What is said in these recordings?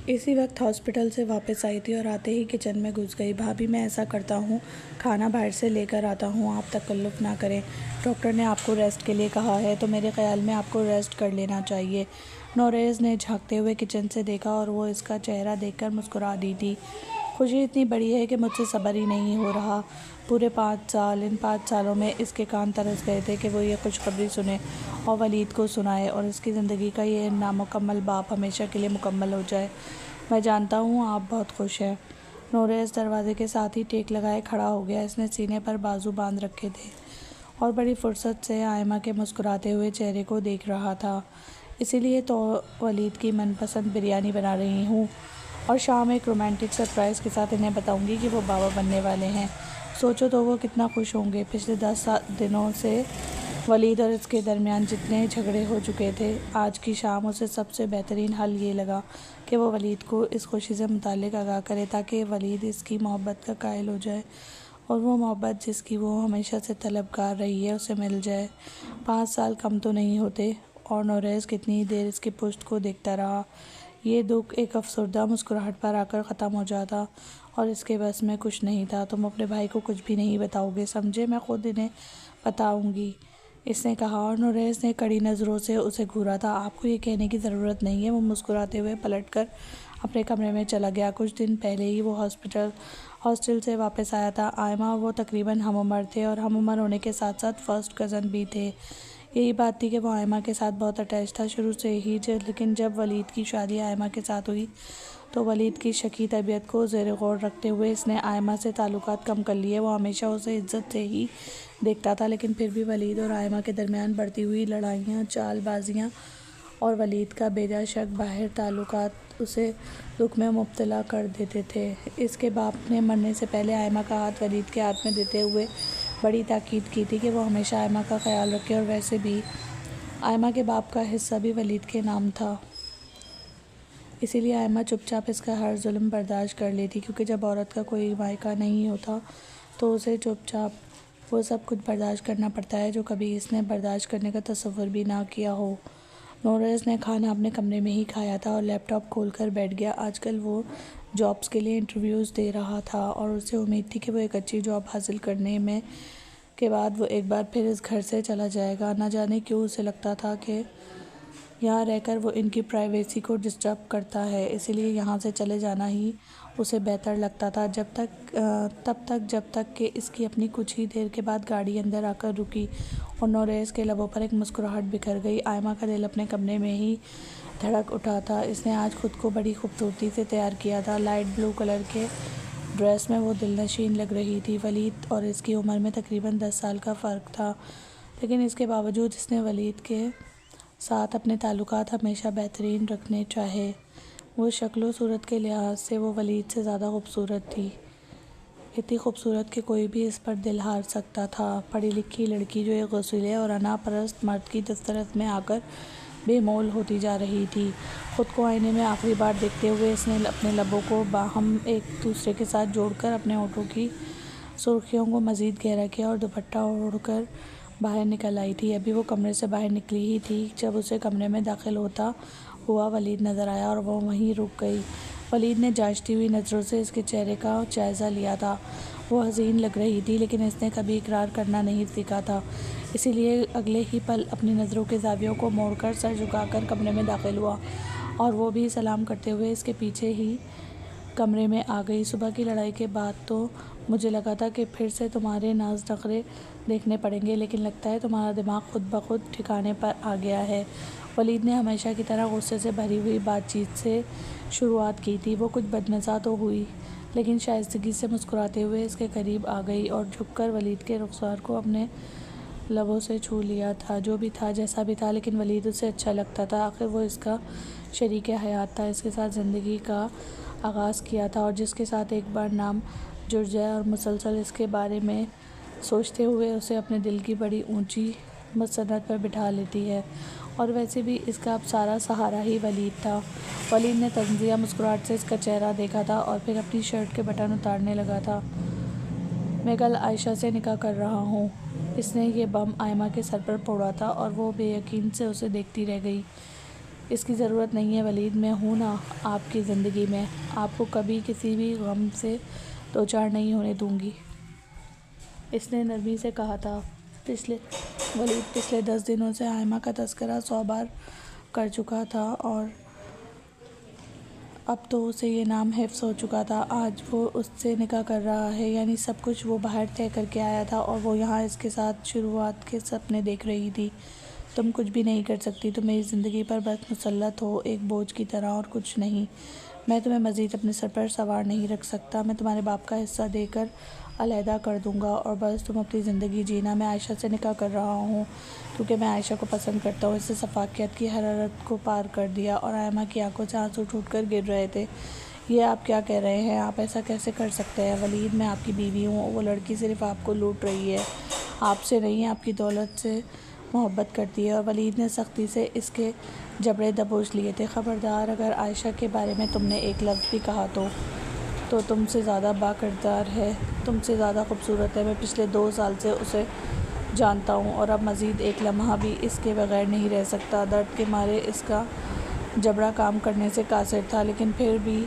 इसी वक्त हॉस्पिटल से वापस आई थी और आते ही किचन में घुस गई। भाभी, मैं ऐसा करता हूँ, खाना बाहर से लेकर आता हूँ, आप तकल्लुफ़ ना करें। डॉक्टर ने आपको रेस्ट के लिए कहा है, तो मेरे ख़्याल में आपको रेस्ट कर लेना चाहिए। नोरेज़ ने झांकते हुए किचन से देखा और वो इसका चेहरा देखकर मुस्कुरा दी थी। खुशी इतनी बड़ी है कि मुझसे सब्र ही नहीं हो रहा। पूरे 5 साल, इन 5 सालों में इसके कान तरस गए थे कि वो ये खुशखबरी सुने और वलीद को सुनाए और इसकी ज़िंदगी का ये नामुकम्मल बाप हमेशा के लिए मुकम्मल हो जाए। मैं जानता हूँ आप बहुत खुश हैं। नोरेज़ दरवाजे के साथ ही टेक लगाए खड़ा हो गया। इसने सीने पर बाजू बांध रखे थे और बड़ी फुर्सत से आयमा के मुस्कुराते हुए चेहरे को देख रहा था। इसीलिए तो वलीद की मनपसंद बिरयानी बना रही हूँ और शाम एक रोमांटिक सरप्राइज़ के साथ इन्हें बताऊँगी कि वो बाबा बनने वाले हैं। सोचो तो वो कितना खुश होंगे। पिछले 10 दिनों से वलीद और इसके दरमियान जितने झगड़े हो चुके थे, आज की शाम उसे सबसे बेहतरीन हल ये लगा कि वो वलीद को इस खुशी से मुताल्लिक़ आगाह करे ताकि वलीद इसकी मोहब्बत का कायल हो जाए और वो मोहब्बत जिसकी वो हमेशा से तलबगार रही है उसे मिल जाए। 5 साल कम तो नहीं होते। और नोरेज़ कितनी देर इसकी पुश्त को देखता रहा। ये दुख एक अफसरदा मुस्कुराहट पर आकर ख़त्म हो जाता और इसके बस में कुछ नहीं था। तुम अपने भाई को कुछ भी नहीं बताओगे, समझे? मैं खुद इन्हें बताऊंगी, इसने कहा और नोरेज़ ने कड़ी नज़रों से उसे घूरा था। आपको ये कहने की ज़रूरत नहीं है। वो मुस्कुराते हुए पलटकर अपने कमरे में चला गया। कुछ दिन पहले ही वो हॉस्टल से वापस आया था। आयमा और वो तकरीबन हम उम्र थे और हम उम्र होने के साथ साथ फर्स्ट कज़न भी थे। यही बात थी कि वो आयमा के साथ बहुत अटैच था शुरू से ही। लेकिन जब वलीद की शादी आयमा के साथ हुई तो वलीद की शकी तबीयत को ज़ेर गौर रखते हुए इसने आयमा से ताल्लुकात कम कर लिए। वो हमेशा उसे इज्जत से ही देखता था, लेकिन फिर भी वलीद और आयमा के दरमियान बढ़ती हुई लड़ाइयाँ, चालबाजियाँ और वलीद का बेजा शक बाहर ताल्लुकात उसे दुख में मुब्तला कर देते थे। इसके बाप ने मरने से पहले आयमा का हाथ वलीद के हाथ में देते हुए बड़ी ताकीद की थी कि वो हमेशा आयमा का ख्याल रखे और वैसे भी आयमा के बाप का हिस्सा भी वलीद के नाम था। इसीलिए आयमा चुपचाप इसका हर जुल्म बर्दाश्त कर लेती, क्योंकि जब औरत का कोई मायका नहीं होता तो उसे चुपचाप वो सब कुछ बर्दाश्त करना पड़ता है जो कभी इसने बर्दाश्त करने का तसव्वुर भी ना किया हो। नोरेज़ ने खाना अपने कमरे में ही खाया था और लैपटॉप खोलकर बैठ गया। आजकल वो जॉब्स के लिए इंटरव्यूज़ दे रहा था और उसे उम्मीद थी कि वो एक अच्छी जॉब हासिल करने में के बाद वो एक बार फिर इस घर से चला जाएगा। ना जाने क्यों उसे लगता था कि यहाँ रहकर वो इनकी प्राइवेसी को डिस्टर्ब करता है, इसीलिए यहाँ से चले जाना ही उसे बेहतर लगता था। जब तक कि इसकी अपनी कुछ ही देर के बाद गाड़ी अंदर आकर रुकी और नोरेज़ के लबों पर एक मुस्कुराहट बिखर गई। आयमा का दिल अपने कमरे में ही धड़क उठा था। इसने आज खुद को बड़ी खूबसूरती से तैयार किया था। लाइट ब्लू कलर के ड्रेस में वो दिलनशीन लग रही थी। वलीद और इसकी उम्र में तकरीबन 10 साल का फ़र्क था, लेकिन इसके बावजूद इसने वलीद के साथ अपने ताल्लुकात हमेशा बेहतरीन रखने चाहे। वो शक्ल सूरत के लिहाज से वो वलीद से ज़्यादा खूबसूरत थी, इतनी खूबसूरत कि कोई भी इस पर दिल हार सकता था। पढ़ी लिखी लड़की जो एक गसूले और अनापरस्त मर्द की दस्तरस में आकर बेमोल होती जा रही थी। ख़ुद को आईने में आखिरी बार देखते हुए इसने अपने लबों को बाहम एक दूसरे के साथ जोड़कर अपने होठों की सुर्खियों को मज़ीद गहरा किया और दुपट्टा ओढ़कर बाहर निकल आई थी। अभी वो कमरे से बाहर निकली ही थी जब उसे कमरे में दाखिल होता हुआ वलीद नज़र आया और वो वहीं रुक गई। वलीद ने जांचती हुई नज़रों से इसके चेहरे का जायज़ा लिया था। वो हसीन लग रही थी, लेकिन इसने कभी इकरार करना नहीं सीखा था, इसीलिए अगले ही पल अपनी नज़रों के ज़ावियों को मोड़कर सर झुकाकर कमरे में दाखिल हुआ और वो भी सलाम करते हुए इसके पीछे ही कमरे में आ गई। सुबह की लड़ाई के बाद तो मुझे लगा था कि फिर से तुम्हारे नाज नखरे देखने पड़ेंगे, लेकिन लगता है तुम्हारा दिमाग खुद ब खुद ठिकाने पर आ गया है। वलीद ने हमेशा की तरह गुस्से से भरी हुई बातचीत से शुरुआत की थी। वो कुछ बदमज़ा तो हुई, लेकिन शाइस्तगी से मुस्कुराते हुए इसके करीब आ गई और झुककर वलीद के रुखसार को अपने लबों से छू लिया था। जो भी था, जैसा भी था, लेकिन वलीद उसे अच्छा लगता था। आखिर वो इसका शरीक हयात था, इसके साथ ज़िंदगी का आगाज़ किया था और जिसके साथ एक बार नाम जुड़ जाए और मुसलसल इसके बारे में सोचते हुए उसे अपने दिल की बड़ी ऊंची मसनद पर बिठा लेती है। और वैसे भी इसका अब सारा सहारा ही वलीद था। वलीद ने तंज़िया मुस्कुराहट से इसका चेहरा देखा था और फिर अपनी शर्ट के बटन उतारने लगा था। मैं कल आयशा से निकाह कर रहा हूँ। इसने ये बम आयमा के सर पर फोड़ा था और वो बेयकीन से उसे देखती रह गई। इसकी ज़रूरत नहीं है वलीद, मैं हूँ ना आपकी ज़िंदगी में, आपको कभी किसी भी गम से दो चार नहीं होने दूँगी। इसने नरमी से कहा था। वलीद पिछले 10 दिनों से आयमा का तस्करा 100 बार कर चुका था और अब तो उसे ये नाम हिफ्ज़ हो चुका था। आज वो उससे निकाह कर रहा है, यानी सब कुछ वो बाहर तय करके आया था और वो यहाँ इसके साथ शुरुआत के सपने देख रही थी। तुम कुछ भी नहीं कर सकती, तुम मेरी ज़िंदगी पर बस मुसल्लत हो एक बोझ की तरह और कुछ नहीं। मैं तुम्हें मज़ीद अपने सर पर सवार नहीं रख सकता। मैं तुम्हारे बाप का हिस्सा देकर अलहदा कर दूंगा और बस तुम अपनी ज़िंदगी जीना। मैं आयशा से निकाह कर रहा हूँ क्योंकि मैं आयशा को पसंद करता हूँ। इससे शफ़ाक़ियत की हरारत को पार कर दिया और आयमा की आंखों से आंसू छूटकर गिर रहे थे। ये आप क्या कह रहे हैं? आप ऐसा कैसे कर सकते हैं वलीद? मैं आपकी बीवी हूँ। वो लड़की सिर्फ़ आपको लूट रही है, आपसे नहीं, आपकी दौलत से मोहब्बत करती है। और वलीद ने सख्ती से इसके जबड़े दबोच लिए थे। ख़बरदार, अगर आयशा के बारे में तुमने एक लफ्ज़ भी कहा तो तुमसे ज़्यादा बाकिरदार है, तुमसे ज़्यादा खूबसूरत है। मैं पिछले 2 साल से उसे जानता हूँ और अब मज़ीद एक लम्हा भी इसके बग़ैर नहीं रह सकता। दर्द के मारे इसका जबड़ा काम करने से कासिर था, लेकिन फिर भी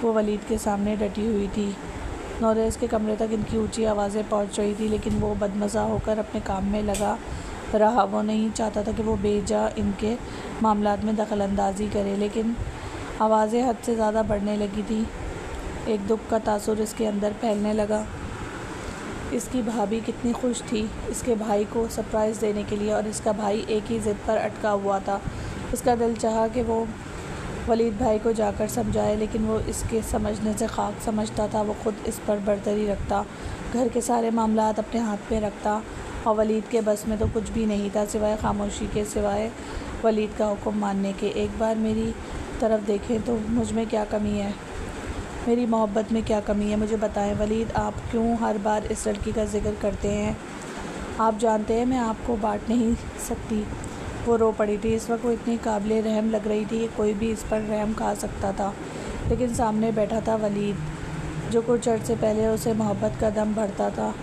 वो वलीद के सामने डटी हुई थी। नौरेज़ के कमरे तक इनकी ऊंची आवाज़ें पहुँच रही थी, लेकिन वो बदमज़ा होकर अपने काम में लगा रहा। वो नहीं चाहता था कि वो बेजा इनके मामलात में दखल अंदाज़ी करे, लेकिन आवाज़ें हद से ज़्यादा बढ़ने लगी थी। एक दुख का तासुर इसके अंदर फैलने लगा। इसकी भाभी कितनी खुश थी इसके भाई को सरप्राइज़ देने के लिए, और इसका भाई एक ही ज़िद पर अटका हुआ था। उसका दिल चाहा कि वो वलीद भाई को जाकर समझाए, लेकिन वो इसके समझने से खाक समझता था। वो ख़ुद इस पर बर्तरी रखता, घर के सारे मामलात अपने हाथ में रखता, और वलीद के बस में तो कुछ भी नहीं था सिवाय खामोशी के, सिवाय वलीद का हुक्म मानने के। एक बार मेरी तरफ देखें तो मुझ में क्या कमी है, मेरी मोहब्बत में क्या कमी है, मुझे बताएं वलीद। आप क्यों हर बार इस लड़की का जिक्र करते हैं? आप जानते हैं मैं आपको बांट नहीं सकती। वो रो पड़ी थी। इस वक्त वो इतनी काबिल रहम लग रही थी कि कोई भी इस पर रहम खा सकता था, लेकिन सामने बैठा था वलीद, जो कुछ अर्से पहले उसे मोहब्बत का दम भरता था।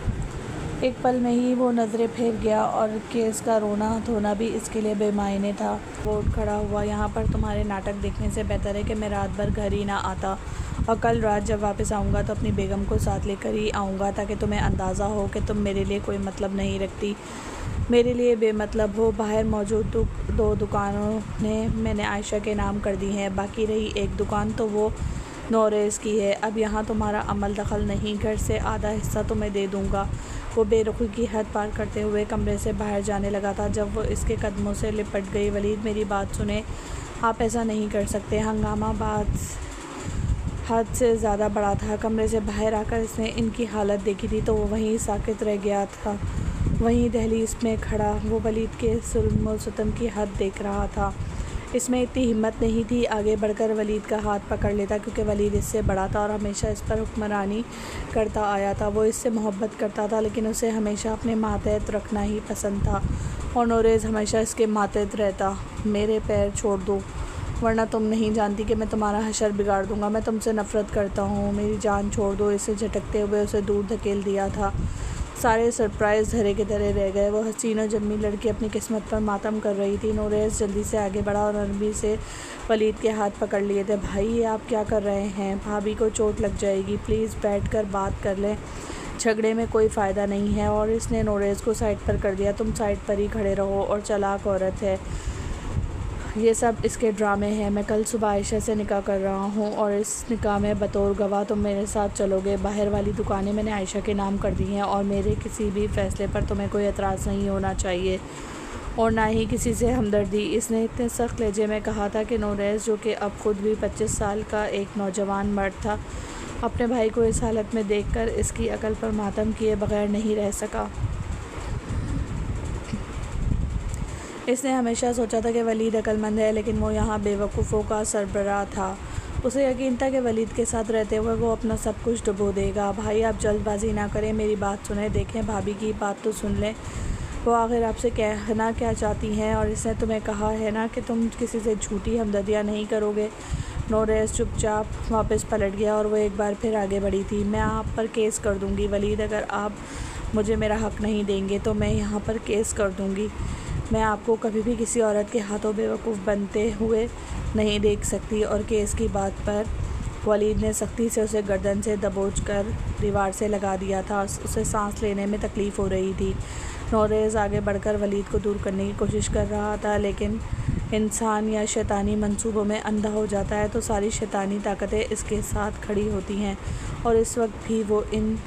एक पल में ही वो नज़रें फेर गया और केस का रोना धोना भी इसके लिए बेमायने था। वो उठ खड़ा हुआ। यहाँ पर तुम्हारे नाटक देखने से बेहतर है कि मैं रात भर घर ही ना आता, और कल रात जब वापस आऊँगा तो अपनी बेगम को साथ लेकर ही आऊँगा, ताकि तुम्हें अंदाज़ा हो कि तुम मेरे लिए कोई मतलब नहीं रखती, मेरे लिए बेमतलब हो। बाहर मौजूद 2 दुकानों ने मैंने आयशा के नाम कर दी हैं, बाकी रही एक दुकान तो वो नौरेज़ की है। अब यहाँ तुम्हारा अमल दखल नहीं, घर से आधा हिस्सा तुम्हें दे दूँगा। वो बेरुखी की हद पार करते हुए कमरे से बाहर जाने लगा था जब वो इसके कदमों से लिपट गई। वलीद, मेरी बात सुने, आप ऐसा नहीं कर सकते। हंगामा बात हद से ज़्यादा बड़ा था। कमरे से बाहर आकर इसने इनकी हालत देखी थी तो वो वहीं साकित रह गया था। वहीं दहलीज में खड़ा वो वलीद के जुल्म और सितम की हद देख रहा था। इसमें इतनी हिम्मत नहीं थी आगे बढ़कर वलीद का हाथ पकड़ लेता, क्योंकि वलीद इससे बड़ा था और हमेशा इस पर हुक्मरानी करता आया था। वो इससे मोहब्बत करता था, लेकिन उसे हमेशा अपने मातहत रखना ही पसंद था, और नौरेज़ हमेशा इसके मातहत रहता। मेरे पैर छोड़ दो, वरना तुम नहीं जानती कि मैं तुम्हारा हशर बिगाड़ दूँगा। मैं तुमसे नफ़रत करता हूँ, मेरी जान छोड़ दो। इसे झटकते हुए उसे दूर धकेल दिया था। सारे सरप्राइज़ धरे के धरे रह गए। वो हसीन और जम्मी लड़की अपनी किस्मत पर मातम कर रही थी। नौरेज़ जल्दी से आगे बढ़ा और नरमी से वलीद के हाथ पकड़ लिए थे। भाई, ये आप क्या कर रहे हैं? भाभी को चोट लग जाएगी, प्लीज़ बैठ कर बात कर लें, झगड़े में कोई फ़ायदा नहीं है। और इसने नौरेज़ को साइड पर कर दिया। तुम साइड पर ही खड़े रहो, और चालाक औरत है, ये सब इसके ड्रामे हैं। मैं कल सुबह आयशा से निकाह कर रहा हूँ और इस निकाह में बतौर गवाह तुम मेरे साथ चलोगे। बाहर वाली दुकानें मैंने आयशा के नाम कर दी हैं, और मेरे किसी भी फ़ैसले पर तुम्हें कोई एतराज़ नहीं होना चाहिए, और ना ही किसी से हमदर्दी। इसने इतने सख्त लहजे में कहा था कि नौरेज़, जो कि अब ख़ुद भी 25 साल का एक नौजवान मर्द था, अपने भाई को इस हालत में देखकर इसकी अकल पर मातम किए बगैर नहीं रह सका। इसने हमेशा सोचा था कि वलीद अक्लमंद है, लेकिन वो यहाँ बेवकूफ़ों का सरबराह था। उसे यकीन था कि वलीद के साथ रहते हुए वो अपना सब कुछ डुबो देगा। भाई, आप जल्दबाजी ना करें, मेरी बात सुने। देखें, भाभी की बात तो सुन लें। वो आखिर आपसे कहना क्या चाहती हैं, और इसने तुम्हें कहा है ना कि तुम किसी से झूठी हमदर्दियाँ नहीं करोगे। नौरेज़ चुपचाप वापस पलट गया और वो एक बार फिर आगे बढ़ी थी। मैं आप पर केस कर दूँगी वलीद, अगर आप मुझे मेरा हक़ नहीं देंगे तो मैं यहाँ पर केस कर दूँगी। मैं आपको कभी भी किसी औरत के हाथों बेवकूफ़ बनते हुए नहीं देख सकती। और केस की बात पर वलीद ने सख्ती से उसे गर्दन से दबोच कर दीवार से लगा दिया था। उसे सांस लेने में तकलीफ़ हो रही थी। नोरेज़ आगे बढ़कर वलीद को दूर करने की कोशिश कर रहा था, लेकिन इंसान या शैतानी मंसूबों में अंधा हो जाता है तो सारी शैतानी ताकतें इसके साथ खड़ी होती हैं। और इस वक्त भी वो इन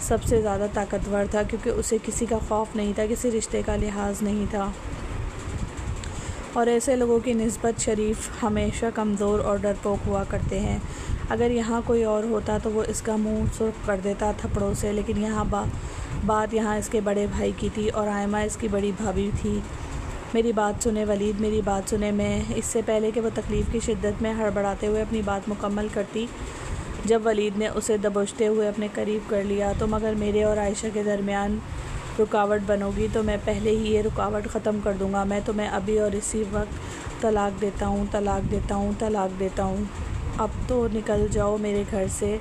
सबसे ज़्यादा ताकतवर था, क्योंकि उसे किसी का खौफ नहीं था, किसी रिश्ते का लिहाज नहीं था। और ऐसे लोगों की निस्बत शरीफ हमेशा कमज़ोर और डरपोक हुआ करते हैं। अगर यहाँ कोई और होता तो वो इसका मुंह सुर्ख कर देता थप्पड़ों से, लेकिन यहाँ बात यहाँ इसके बड़े भाई की थी और आयमा इसकी बड़ी भाभी थी। मेरी बात सुने वलीद, मेरी बात सुने। मैं इससे पहले कि वो तकलीफ़ की शिद्दत में हड़बड़ाते हुए अपनी बात मुकम्मल करती, जब वलीद ने उसे दबोचते हुए अपने करीब कर लिया, तो मगर मेरे और आयशा के दरमियान रुकावट बनोगी तो मैं पहले ही ये रुकावट ख़त्म कर दूँगा। मैं तुम्हें अभी और इसी वक्त तलाक देता हूँ, तलाक देता हूँ, तलाक देता हूँ। अब तो निकल जाओ मेरे घर से,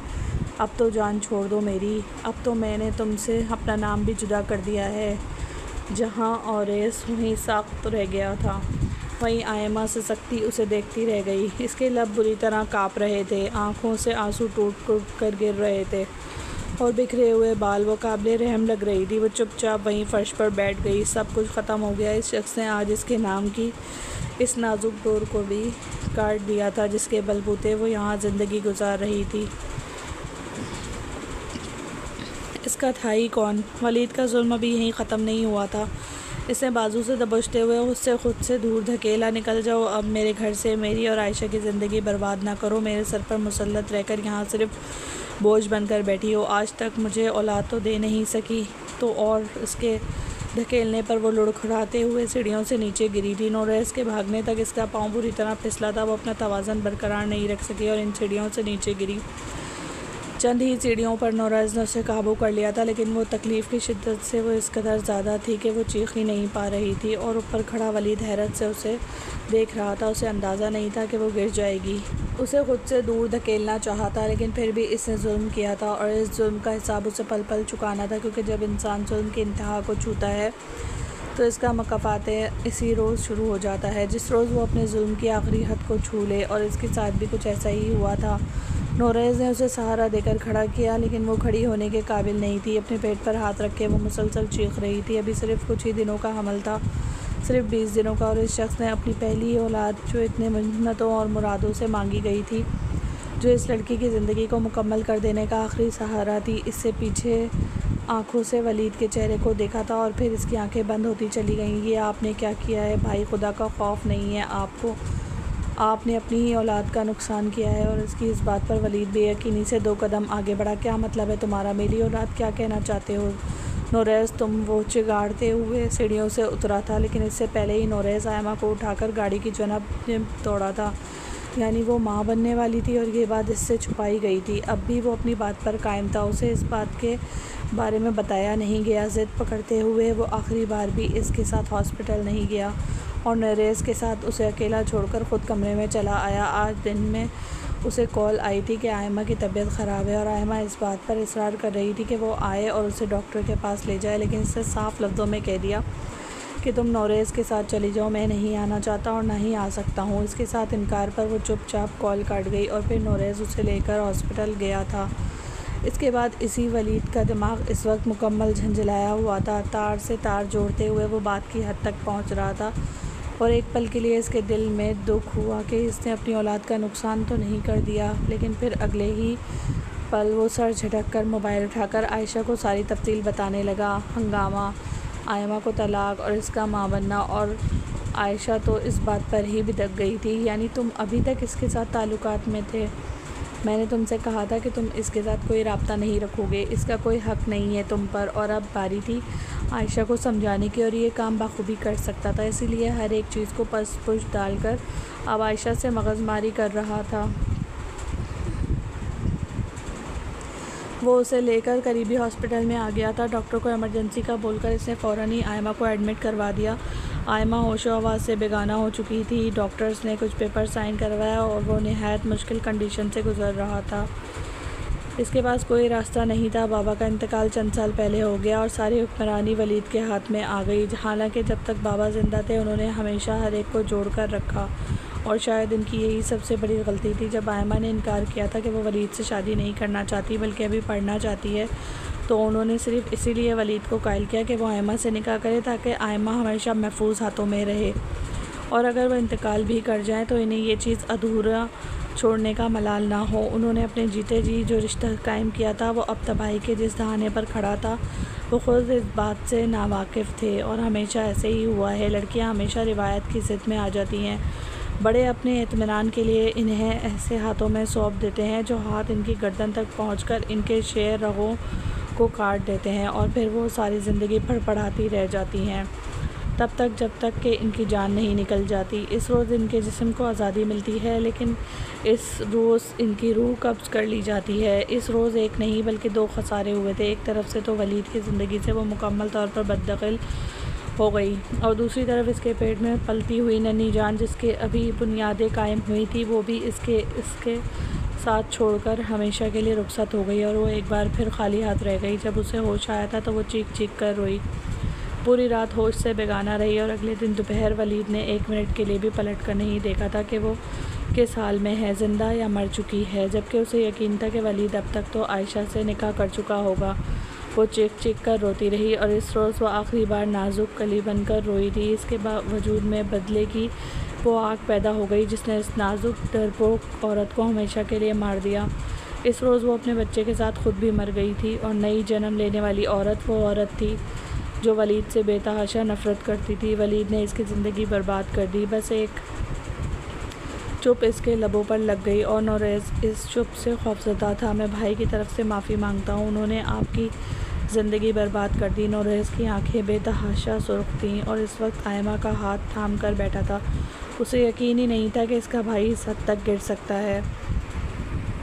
अब तो जान छोड़ दो मेरी। अब तो मैंने तुमसे अपना नाम भी जुदा कर दिया है। जहाँ औरेस वहीं साख्त रह गया था, वहीं आयमा से सख्ती उसे देखती रह गई। इसके लब बुरी तरह काँप रहे थे, आँखों से आंसू टूट टूट कर गिर रहे थे और बिखरे हुए बाल वो काबिले रहम लग रही थी। वो चुपचाप वहीं फर्श पर बैठ गई। सब कुछ ख़त्म हो गया। इस शख्स ने आज इसके नाम की इस नाजुक डोर को भी काट दिया था, जिसके बलबूते वो यहाँ ज़िंदगी गुजार रही थी। इसका था ही कौन? वलीद का जुल्म अभी यहीं ख़त्म नहीं हुआ था। इसने बाजू से दबोचते हुए उससे खुद से दूर धकेला। निकल जाओ अब मेरे घर से, मेरी और आयशा की ज़िंदगी बर्बाद ना करो। मेरे सर पर मुसल्लत रहकर यहाँ सिर्फ बोझ बनकर बैठी हो। आज तक मुझे औलाद तो दे नहीं सकी, तो और इसके धकेलने पर वो लुढ़खड़ाते हुए सीढ़ियों से नीचे गिरी थी। नोरेज़ के भागने तक इसका पाँव बुरी तरह फिसला था। वो अपना तवाज़न बरकरार नहीं रख सकी और इन सीढ़ियों से नीचे गिरी। चंद ही सीढ़ियों पर नोरेज़ ने उसे काबू कर लिया था, लेकिन वो तकलीफ़ की शिद्दत से वो इस कदर ज़्यादा थी कि वो चीख ही नहीं पा रही थी। और ऊपर खड़ा वलीद हैरत से उसे देख रहा था। उसे अंदाज़ा नहीं था कि वो गिर जाएगी। उसे खुद से दूर धकेलना चाहा था, लेकिन फिर भी इसने जुल्म किया था और इस जुल्म का हिसाब उसे पल पल चुकाना था, क्योंकि जब इंसान जुल्म की इंतहा को छूता है तो इसका मुकाफ़ात इसी रोज़ शुरू हो जाता है, जिस रोज़ वो अपने जुल्म की आखिरी हद को छू ले। और इसके साथ भी कुछ ऐसा ही हुआ था। नोरेज़ ने उसे सहारा देकर खड़ा किया, लेकिन वो खड़ी होने के काबिल नहीं थी। अपने पेट पर हाथ रख के वो मुसलसल चीख रही थी। अभी सिर्फ कुछ ही दिनों का हमल था, सिर्फ 20 दिनों का। और इस शख्स ने अपनी पहली औलाद, जो इतने मिन्नतों और मुरादों से मांगी गई थी, जो इस लड़की की ज़िंदगी को मुकम्मल कर देने का आखिरी सहारा थी, इससे पीछे आंखों से वलीद के चेहरे को देखा था और फिर इसकी आंखें बंद होती चली गईं। ये आपने क्या किया है भाई? खुदा का खौफ नहीं है आपको? आपने अपनी ही औलाद का नुकसान किया है। और इसकी इस बात पर वलीद बेयकीनी से 2 कदम आगे बढ़ा। क्या मतलब है तुम्हारा? मेरी औलाद क्या कहना चाहते हो नोरेज़? वो चिगाड़ते हुए सीढ़ियों से उतरा था, लेकिन इससे पहले ही नोरेज़ आयमा को उठाकर गाड़ी की जानब दौड़ा था। यानी वो माँ बनने वाली थी और ये बात इससे छुपाई गई थी। अब भी वो अपनी बात पर कायम था। उसे इस बात के बारे में बताया नहीं गया। ज़िद पकड़ते हुए वो आखिरी बार भी इसके साथ हॉस्पिटल नहीं गया और नोरेज़ के साथ उसे अकेला छोड़कर ख़ुद कमरे में चला आया। आज दिन में उसे कॉल आई थी कि आयमा की तबीयत ख़राब है और आयमा इस बात पर इसरार कर रही थी कि वो आए और उसे डॉक्टर के पास ले जाए, लेकिन इससे साफ़ लफ्ज़ों में कह दिया कि तुम नोरेज़ के साथ चली जाओ, मैं नहीं आना चाहता और ना ही आ सकता हूँ। इसके साथ इनकार पर वो चुपचाप कॉल काट गई और फिर नोरेज़ उसे लेकर हॉस्पिटल गया था। इसके बाद इसी वलीद का दिमाग इस वक्त मुकम्मल झंझलाया हुआ था। तार से तार जोड़ते हुए वो बात की हद तक पहुँच रहा था और एक पल के लिए इसके दिल में दुख हुआ कि इसने अपनी औलाद का नुकसान तो नहीं कर दिया। लेकिन फिर अगले ही पल वो सर झटक कर मोबाइल उठाकर आयशा को सारी तफसील बताने लगा। हंगामा, आयमा को तलाक और इसका माँ बनना। और आयशा तो इस बात पर ही बिदक गई थी। यानी तुम अभी तक इसके साथ ताल्लुकात में थे? मैंने तुमसे कहा था कि तुम इसके साथ कोई राब्ता नहीं रखोगे, इसका कोई हक़ नहीं है तुम पर। और अब बारी थी आयशा को समझाने की और ये काम बखूबी कर सकता था, इसीलिए हर एक चीज़ को पस पुश डालकर अब आयशा से मगज़मारी कर रहा था। वो उसे लेकर करीबी हॉस्पिटल में आ गया था। डॉक्टर को इमरजेंसी का बोलकर इसने फ़ौरन ही आयमा को एडमिट करवा दिया। आयमा होशो हवास से बेगाना हो चुकी थी। डॉक्टर्स ने कुछ पेपर साइन करवाया और वो निहायत मुश्किल कंडीशन से गुज़र रहा था। इसके पास कोई रास्ता नहीं था। बाबा का इंतकाल चंद साल पहले हो गया और सारी हुक्मरानी वलीद के हाथ में आ गई। हालांकि जब तक बाबा ज़िंदा थे उन्होंने हमेशा हर एक को जोड़ कर रखा, और शायद इनकी यही सबसे बड़ी गलती थी। जब आयमा ने इनकार किया था कि वो वलीद से शादी नहीं करना चाहती बल्कि अभी पढ़ना चाहती है, तो उन्होंने सिर्फ इसीलिए वलीद को कायल किया कि वो आयमा से निकाह करे ताकि आयमा हमेशा महफूज हाथों में रहे, और अगर वह इंतकाल भी कर जाएँ तो इन्हें ये चीज़ अधूरा छोड़ने का मलाल ना हो। उन्होंने अपने जीते जी जो रिश्ता कायम किया था वो अब तबाही के जिस दहाने पर खड़ा था वो ख़ुद इस बात से नावाकिफ़ थे, और हमेशा ऐसे ही हुआ है। लड़कियां हमेशा रिवायत की ज़िद में आ जाती हैं। बड़े अपने इत्मीनान के लिए इन्हें ऐसे हाथों में सौंप देते हैं जो हाथ इनकी गर्दन तक पहुंचकर इनके शेर रगों को काट देते हैं, और फिर वो सारी ज़िंदगी फड़फड़ाती रह जाती हैं तब तक जब तक कि इनकी जान नहीं निकल जाती। इस रोज़ इनके जिस्म को आज़ादी मिलती है, लेकिन इस रोज़ इनकी रूह कब्ज़ कर ली जाती है। इस रोज़ एक नहीं बल्कि दो खसारे हुए थे। एक तरफ से तो वलीद की ज़िंदगी से वो मुकम्मल तौर पर बददखल हो गई, और दूसरी तरफ इसके पेट में पलती हुई नन्ही जान जिसके अभी बुनियादें कायम हुई थी वो भी इसके साथ छोड़कर हमेशा के लिए रुखसत हो गई, और वो एक बार फिर खाली हाथ रह गई। जब उसे होश आया था तो वो चीख चीख कर रोई। पूरी रात होश से बेगाना रही, और अगले दिन दोपहर वलीद ने 1 मिनट के लिए भी पलट कर नहीं देखा था कि वो किस हाल में है, ज़िंदा या मर चुकी है, जबकि उसे यकीन था कि वलीद अब तक तो आयशा से निकाह कर चुका होगा। वो चीख चीख कर रोती रही, और इस रोज़ वो आखिरी बार नाजुक कली बनकर रोई थी। इसके वजूद में बदले की वो आग पैदा हो गई जिसने इस नाजुक डरपोक औरत को हमेशा के लिए मार दिया। इस रोज़ वो अपने बच्चे के साथ खुद भी मर गई थी, और नई जन्म लेने वाली औरत वो औरत थी जो वलीद से बेतहाशा नफ़रत करती थी। वलीद ने इसकी ज़िंदगी बर्बाद कर दी। बस एक चुप इसके लबों पर लग गई, और नौरेज़ इस चुप से खौफज़दा था। मैं भाई की तरफ से माफ़ी मांगता हूँ, उन्होंने आपकी ज़िंदगी बर्बाद कर दी। नौरेज़ की आंखें बेतहाशा सुर्ख थीं, और इस वक्त आयमा का हाथ थाम कर बैठा था। उसे यकीन ही नहीं था कि इसका भाई इस हद तक गिर सकता है।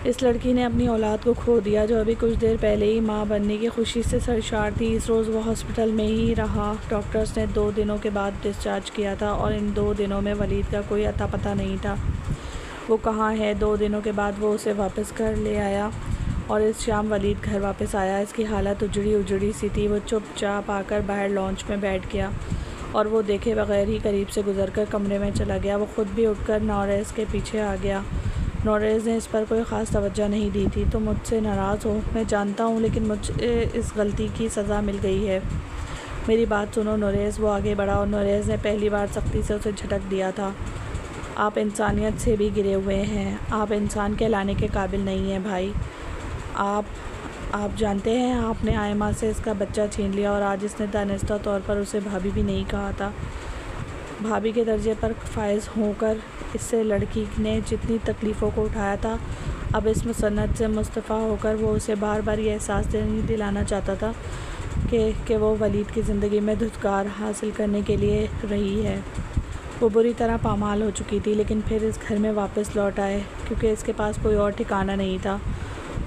इस लड़की ने अपनी औलाद को खो दिया जो अभी कुछ देर पहले ही माँ बनने की खुशी से सरशार थी। इस रोज़ वो हॉस्पिटल में ही रहा। डॉक्टर्स ने 2 दिनों के बाद डिस्चार्ज किया था, और इन 2 दिनों में वलीद का कोई अता पता नहीं था। वो कहाँ है? 2 दिनों के बाद वो उसे वापस घर ले आया, और इस शाम वलीद घर वापस आया। इसकी हालत उजड़ी सी थी। वो चुपचाप आकर बाहर लॉन्च में बैठ गया, और वो देखे बगैर ही करीब से गुजरकर कमरे में चला गया। वो ख़ुद भी उठकर नौरेज़ के पीछे आ गया। नौरेज़ ने इस पर कोई ख़ास तवज्जो नहीं दी थी। तो मुझसे नाराज़ हो, मैं जानता हूँ, लेकिन मुझे इस गलती की सज़ा मिल गई है। मेरी बात सुनो नौरेज़। वो आगे बढ़ा, और नौरेज़ ने पहली बार सख्ती से उसे झटक दिया था। आप इंसानियत से भी गिरे हुए हैं। आप इंसान कहलाने के काबिल नहीं हैं भाई। आप जानते हैं, आपने आयमा से इसका बच्चा छीन लिया, और आज इसने दानिस्ता तौर पर उसे भाभी भी नहीं कहा था। भाभी के दर्जे पर फायज़ होकर इससे लड़की ने जितनी तकलीफ़ों को उठाया था, अब इस मुसन्नत से मुस्तफ़ा होकर वो उसे बार बार ये एहसास दिलाना चाहता था कि वो वलीद की ज़िंदगी में धुतकार हासिल करने के लिए रही है। वो बुरी तरह पामाल हो चुकी थी, लेकिन फिर इस घर में वापस लौट आए क्योंकि इसके पास कोई और ठिकाना नहीं था।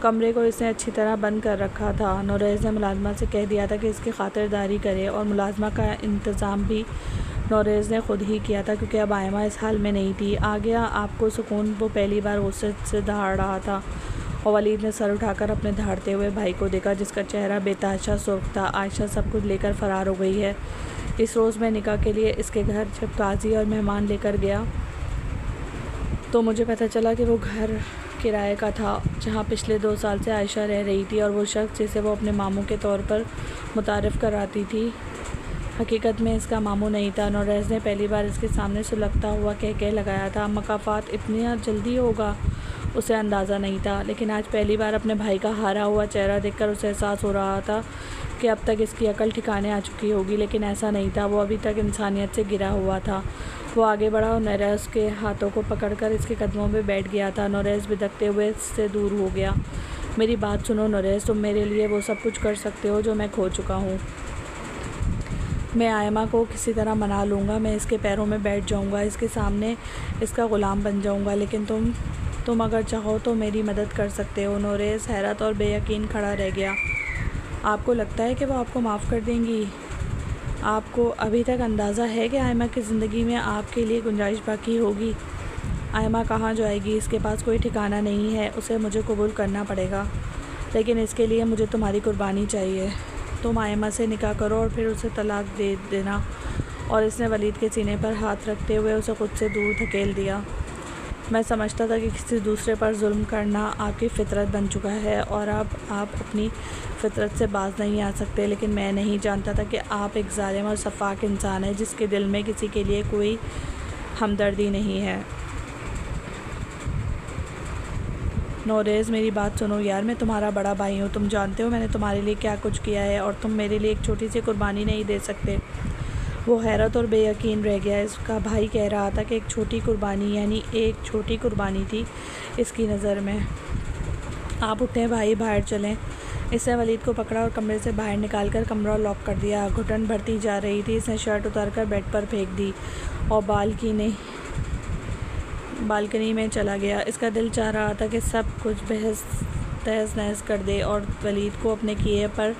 कमरे को इसने अच्छी तरह बंद कर रखा था। नौरेज़ ने मुलाजमा से कह दिया था कि इसकी खातिरदारी करे, और मुलाजमा का इंतज़ाम भी नौरेज़ ने ख़ुद ही किया था क्योंकि अब आयमा इस हाल में नहीं थी। आ गया आपको सुकून? वो पहली बार गुस्से से दहाड़ रहा था, और वलीद ने सर उठाकर अपने दहाड़ते हुए भाई को देखा जिसका चेहरा बेतहाशा सुर्ख था। आयशा सब कुछ लेकर फ़रार हो गई है। इस रोज़ मैं निकाह के लिए इसके घर जब काजी और मेहमान लेकर गया तो मुझे पता चला कि वो घर किराए का था जहाँ पिछले 2 साल से आयशा रह रही थी, और वो शख्स जिसे वो अपने मामू के तौर पर मुतारिफ़ कराती थी हकीकत में इसका मामू नहीं था। नौरेज़ ने पहली बार इसके सामने सुलगता हुआ कह लगाया था। मकाफ़ात इतनी जल्दी होगा उसे अंदाज़ा नहीं था, लेकिन आज पहली बार अपने भाई का हारा हुआ चेहरा देखकर उसे एहसास हो रहा था कि अब तक इसकी अकल ठिकाने आ चुकी होगी, लेकिन ऐसा नहीं था। वो अभी तक इंसानियत से गिरा हुआ था। वो आगे बढ़ा और नौरेज़ के हाथों को पकड़कर इसके कदमों में बैठ गया था। नौरेज़ बिदकते हुए इससे दूर हो गया। मेरी बात सुनो नौरेज़, तुम मेरे लिए वो सब कुछ कर सकते हो जो मैं खो चुका हूँ। मैं आयमा को किसी तरह मना लूँगा, मैं इसके पैरों में बैठ जाऊँगा, इसके सामने इसका ग़ुलाम बन जाऊँगा, लेकिन तुम अगर चाहो तो मेरी मदद कर सकते हो। नौरेज़ हैरत और बेयकीन खड़ा रह गया। आपको लगता है कि वो आपको माफ़ कर देंगी? आपको अभी तक अंदाज़ा है कि आयमा की ज़िंदगी में आपके लिए गुंजाइश बाकी होगी? आयमा कहाँ जाएगी? इसके पास कोई ठिकाना नहीं है, उसे मुझे कबूल करना पड़ेगा। लेकिन इसके लिए मुझे तुम्हारी कुर्बानी चाहिए। तुम आयमा से निकाह करो और फिर उसे तलाक दे देना। और इसने वलीद के सीने पर हाथ रखते हुए उसे खुद से दूर धकेल दिया। मैं समझता था कि किसी दूसरे पर जुल्म करना आपकी फ़ितरत बन चुका है और अब आप अपनी फ़ितरत से बाज नहीं आ सकते, लेकिन मैं नहीं जानता था कि आप एक ज़ालिम और सफ़ाक इंसान हैं जिसके दिल में किसी के लिए कोई हमदर्दी नहीं है। नोरेज़, मेरी बात सुनो यार, मैं तुम्हारा बड़ा भाई हूँ। तुम जानते हो मैंने तुम्हारे लिए क्या कुछ किया है और तुम मेरे लिए एक छोटी सी कुर्बानी नहीं दे सकते। वो हैरत और बेयकीन रह गया। इसका भाई कह रहा था कि एक छोटी कुर्बानी, यानी एक छोटी कुर्बानी थी इसकी नज़र में। आप उठें भाई, बाहर चलें। इसने वलीद को पकड़ा और कमरे से बाहर निकालकर कमरा लॉक कर दिया। घुटन भरती जा रही थी। इसने शर्ट उतारकर बेड पर फेंक दी और बालकनी में चला गया। इसका दिल चाह रहा था कि सब कुछ तहस नहस कर दे और वलीद को अपने किए पर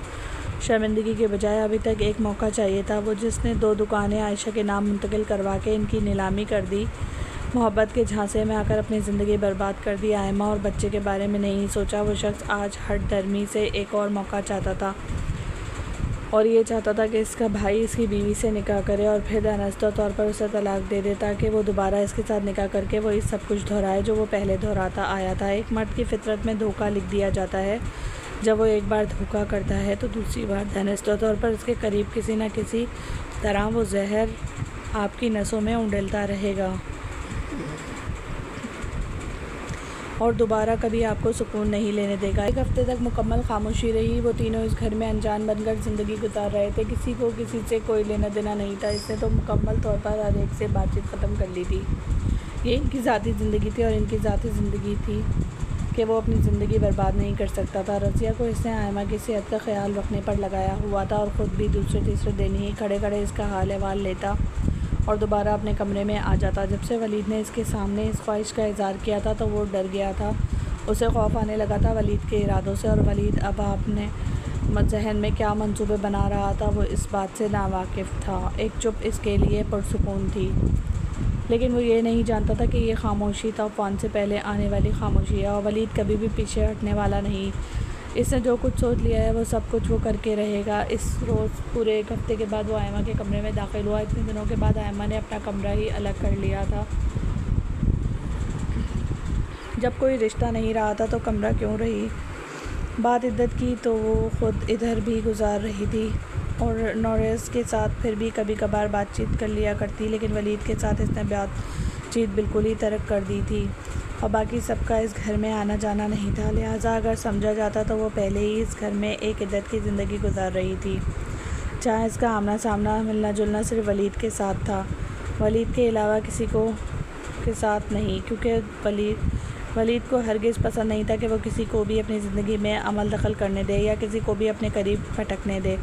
शर्मिंदगी के बजाय अभी तक एक मौका चाहिए था। वो जिसने 2 दुकानें आयशा के नाम मुंतकिल करवा के इनकी नीलामी कर दी, मोहब्बत के झांसे में आकर अपनी ज़िंदगी बर्बाद कर दी, आयमा और बच्चे के बारे में नहीं सोचा। वो शख्स आज हट दर्मी से एक और मौका चाहता था और ये चाहता था कि इसका भाई इसकी बीवी से निकाह करे और फिर दानिस्ता तौर पर उसे तलाक दे दे ताकि वो दोबारा इसके साथ निकाह करके वही सब कुछ दोहराए जो वो पहले दोहराता आया था। एक मर्द की फ़ितरत में धोखा लिख दिया जाता है। जब वो एक बार धोखा करता है तो दूसरी बार दानिस्ता तौर पर इसके करीब किसी न किसी तरह वो जहर आपकी नसों में उंडेलता रहेगा और दोबारा कभी आपको सुकून नहीं लेने देगा। 1 हफ्ते तक मुकम्मल खामोशी रही। वो तीनों इस घर में अनजान बनकर ज़िंदगी गुजार रहे थे। किसी को किसी से कोई लेना देना नहीं था। इसने तो मुकम्मल तौर पर हर एक से बातचीत ख़त्म कर ली थी। ये इनकी ज़ाती ज़िंदगी थी और इनकी ज़ाती ज़िंदगी थी कि वो अपनी ज़िंदगी बर्बाद नहीं कर सकता था। रज़िया को इसने आयमा की सेहत का ख्याल रखने पर लगाया हुआ था और ख़ुद भी दूसरे तीसरे दिन ही खड़े खड़े इसका हाल अहवाल लेता और दोबारा अपने कमरे में आ जाता। जब से वलीद ने इसके सामने इस ख्वाहिश का इज़हार किया था तो वो डर गया था। उसे खौफ आने लगा था वलीद के इरादों से और वलीद अब अपने जहन में क्या मंसूबे बना रहा था वो इस बात से नावाकिफ़ था। एक चुप इसके लिए पुरसुकून थी, लेकिन वो ये नहीं जानता था कि ये खामोशी तूफ़ान से पहले आने वाली खामोशी है और वलीद कभी भी पीछे हटने वाला नहीं। इसने जो कुछ सोच लिया है वो सब कुछ वो करके रहेगा। इस रोज़ पूरे 1 हफ्ते के बाद वो आयमा के कमरे में दाखिल हुआ। इतने दिनों के बाद आयमा ने अपना कमरा ही अलग कर लिया था। जब कोई रिश्ता नहीं रहा था तो कमरा क्यों रही। बात इद्दत की तो वो ख़ुद इधर भी गुजार रही थी और नोरेज़ के साथ फिर भी कभी कभार बातचीत कर लिया करती, लेकिन वलीद के साथ इसने बातचीत बिल्कुल ही तर्क कर दी थी और बाकी सबका इस घर में आना जाना नहीं था। लिहाजा अगर समझा जाता तो वो पहले ही इस घर में एक इद्दत की ज़िंदगी गुजार रही थी जहाँ इसका आमना सामना मिलना जुलना सिर्फ वलीद के साथ था, वलीद के अलावा किसी को के साथ नहीं, क्योंकि वलीद को हरगिज़ पसंद नहीं था कि वो किसी को भी अपनी ज़िंदगी में अमल दखल करने दे या किसी को भी अपने करीब भटकने दे।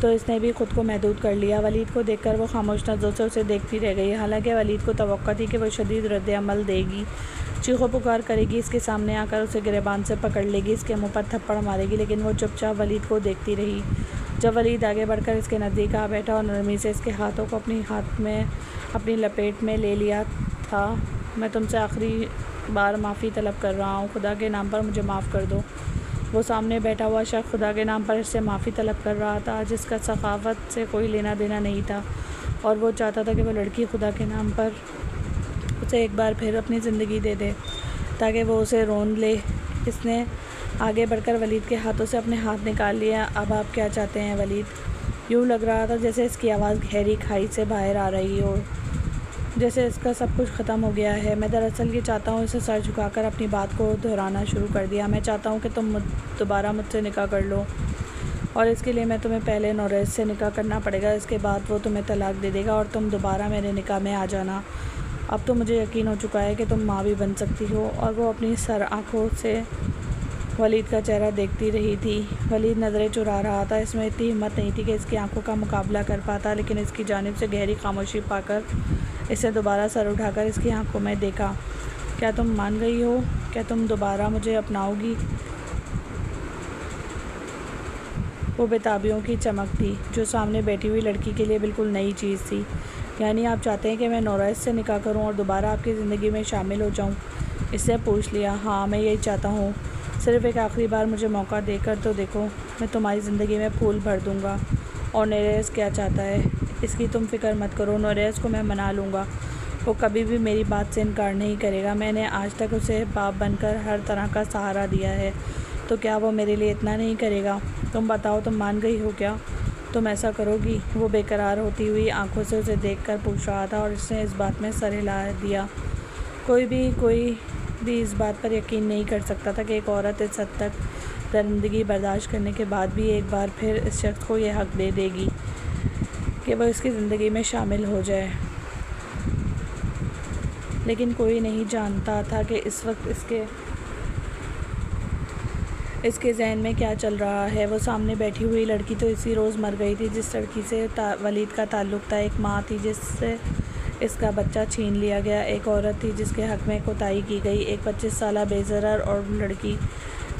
तो इसने भी ख़ुद को महदूद कर लिया। वलीद को देखकर वो खामोश नज़रों से उसे देखती रह गई। हालांकि वलीद को तवक्को थी कि वो शदीद रद्द अमल देगी, चीखो पुकार करेगी, इसके सामने आकर उसे गिरबान से पकड़ लेगी, इसके मुंह पर थप्पड़ मारेगी, लेकिन वो चुपचाप वलीद को देखती रही। जब वलीद आगे बढ़कर इसके नज़दीक आ बैठा और नरमी से इसके हाथों को अपनी लपेट में ले लिया था, मैं तुमसे आखिरी बार माफ़ी तलब कर रहा हूँ, खुदा के नाम पर मुझे माफ़ कर दो। वो सामने बैठा हुआ शख्स खुदा के नाम पर इससे माफ़ी तलब कर रहा था, जिसका सखावत से कोई लेना देना नहीं था और वो चाहता था कि वो लड़की खुदा के नाम पर उसे एक बार फिर अपनी ज़िंदगी दे दे ताकि वो उसे रोन ले। इसने आगे बढ़कर वलीद के हाथों से अपने हाथ निकाल लिया। अब आप क्या चाहते हैं वलीद? यूँ लग रहा था जैसे इसकी आवाज़ गहरी खाई से बाहर आ रही हो, जैसे इसका सब कुछ ख़त्म हो गया है। मैं दरअसल ये चाहता हूँ। इसे सर झुकाकर अपनी बात को दोहराना शुरू कर दिया। मैं चाहता हूँ कि तुम दोबारा मुझसे निकाह कर लो और इसके लिए मैं तुम्हें पहले नोरेज़ से निकाह करना पड़ेगा, इसके बाद वो तुम्हें तलाक दे देगा और तुम दोबारा मेरे निकाह में आ जाना। अब तो मुझे यकीन हो चुका है कि तुम माँ भी बन सकती हो। और वो अपनी सर आँखों से वलीद का चेहरा देखती रही थी। वलीद नज़रें चुरा रहा था। इसमें इतनी हिम्मत नहीं थी कि इसकी आंखों का मुकाबला कर पाता, लेकिन इसकी जानिब से गहरी खामोशी पाकर इसे दोबारा सर उठाकर इसकी आंखों में देखा। क्या तुम मान गई हो? क्या तुम दोबारा मुझे अपनाओगी? वो बेताबियों की चमक थी जो सामने बैठी हुई लड़की के लिए बिल्कुल नई चीज़ थी। यानी आप चाहते हैं कि मैं नोरेज़ से निकाह करूं और दोबारा आपकी ज़िंदगी में शामिल हो जाऊं? इससे पूछ लिया। हाँ, मैं यही चाहता हूँ। सिर्फ़ एक आखिरी बार मुझे मौका देकर तो देखो, मैं तुम्हारी ज़िंदगी में फूल भर दूँगा। और नोरेस क्या चाहता है इसकी तुम फ़िक्र मत करो, नोरेस को मैं मना लूँगा। वो कभी भी मेरी बात से इनकार नहीं करेगा। मैंने आज तक उसे बाप बनकर हर तरह का सहारा दिया है, तो क्या वो मेरे लिए इतना नहीं करेगा? तुम बताओ, तुम मान गई हो क्या? तुम ऐसा करोगी? वो बेकरार होती हुई आंखों से उसे देखकर पूछ रहा था और उसने इस बात में सर हिला दिया। कोई भी इस बात पर यकीन नहीं कर सकता था कि एक औरत इस हद तक दरिंदगी बर्दाश्त करने के बाद भी एक बार फिर इस शख्स को यह हक दे देगी कि वह इसकी ज़िंदगी में शामिल हो जाए। लेकिन कोई नहीं जानता था कि इस वक्त इसके जहन में क्या चल रहा है। वो सामने बैठी हुई लड़की तो इसी रोज़ मर गई थी जिस लड़की से वलीद का ताल्लुक़ था। एक माँ थी जिससे इसका बच्चा छीन लिया गया। एक औरत थी जिसके हक़ में कोताही की गई। एक 25 साला बेज़रर और लड़की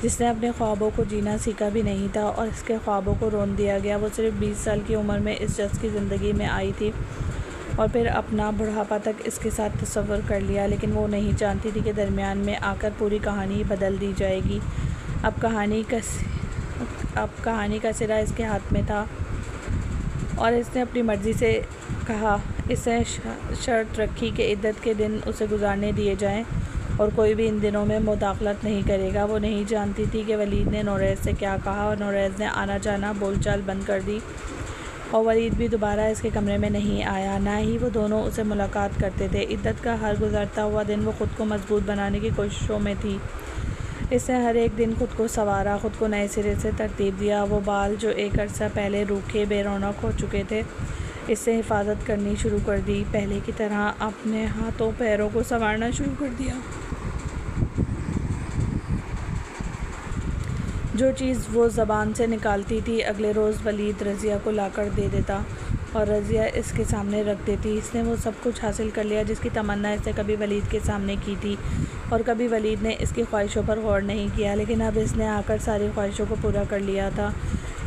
जिसने अपने ख्वाबों को जीना सीखा भी नहीं था और इसके ख्वाबों को रोन दिया गया। वो सिर्फ 20 साल की उम्र में इस शख्स की ज़िंदगी में आई थी और फिर अपना बुढ़ापा तक इसके साथ तस्वर कर लिया। लेकिन वो नहीं जानती थी कि दरमियान में आकर पूरी कहानी बदल दी जाएगी। अब कहानी का सिरा इसके हाथ में था और इसने अपनी मर्ज़ी से कहा। इसने शर्त रखी कि इद्दत के दिन उसे गुजारने दिए जाएं और कोई भी इन दिनों में मुदाखलत नहीं करेगा। वो नहीं जानती थी कि वलीद ने नोरेस से क्या कहा और नोरेस ने आना जाना बोलचाल बंद कर दी और वलीद भी दोबारा इसके कमरे में नहीं आया। ना ही वो दोनों उसे मुलाकात करते थे। इद्दत का हर गुज़रता हुआ दिन वो ख़ुद को मजबूत बनाने की कोशिशों में थी। इसने हर एक दिन खुद को संवारा, खुद को नए सिरे से तरतीब दिया। वो बाल जो एक अरसा पहले रूखे बेरौनक हो चुके थे, इससे हिफाजत करनी शुरू कर दी। पहले की तरह अपने हाथों पैरों को संवारना शुरू कर दिया। जो चीज़ वो ज़बान से निकालती थी अगले रोज़ वलीद रज़िया को लाकर दे देता और रज़िया इसके सामने रख देती। इसने वो सब कुछ हासिल कर लिया जिसकी तमन्ना इसने कभी वलीद के सामने की थी और कभी वलीद ने इसकी ख्वाहिशों पर गौर नहीं किया। लेकिन अब इसने आकर सारी ख्वाहिशों को पूरा कर लिया था।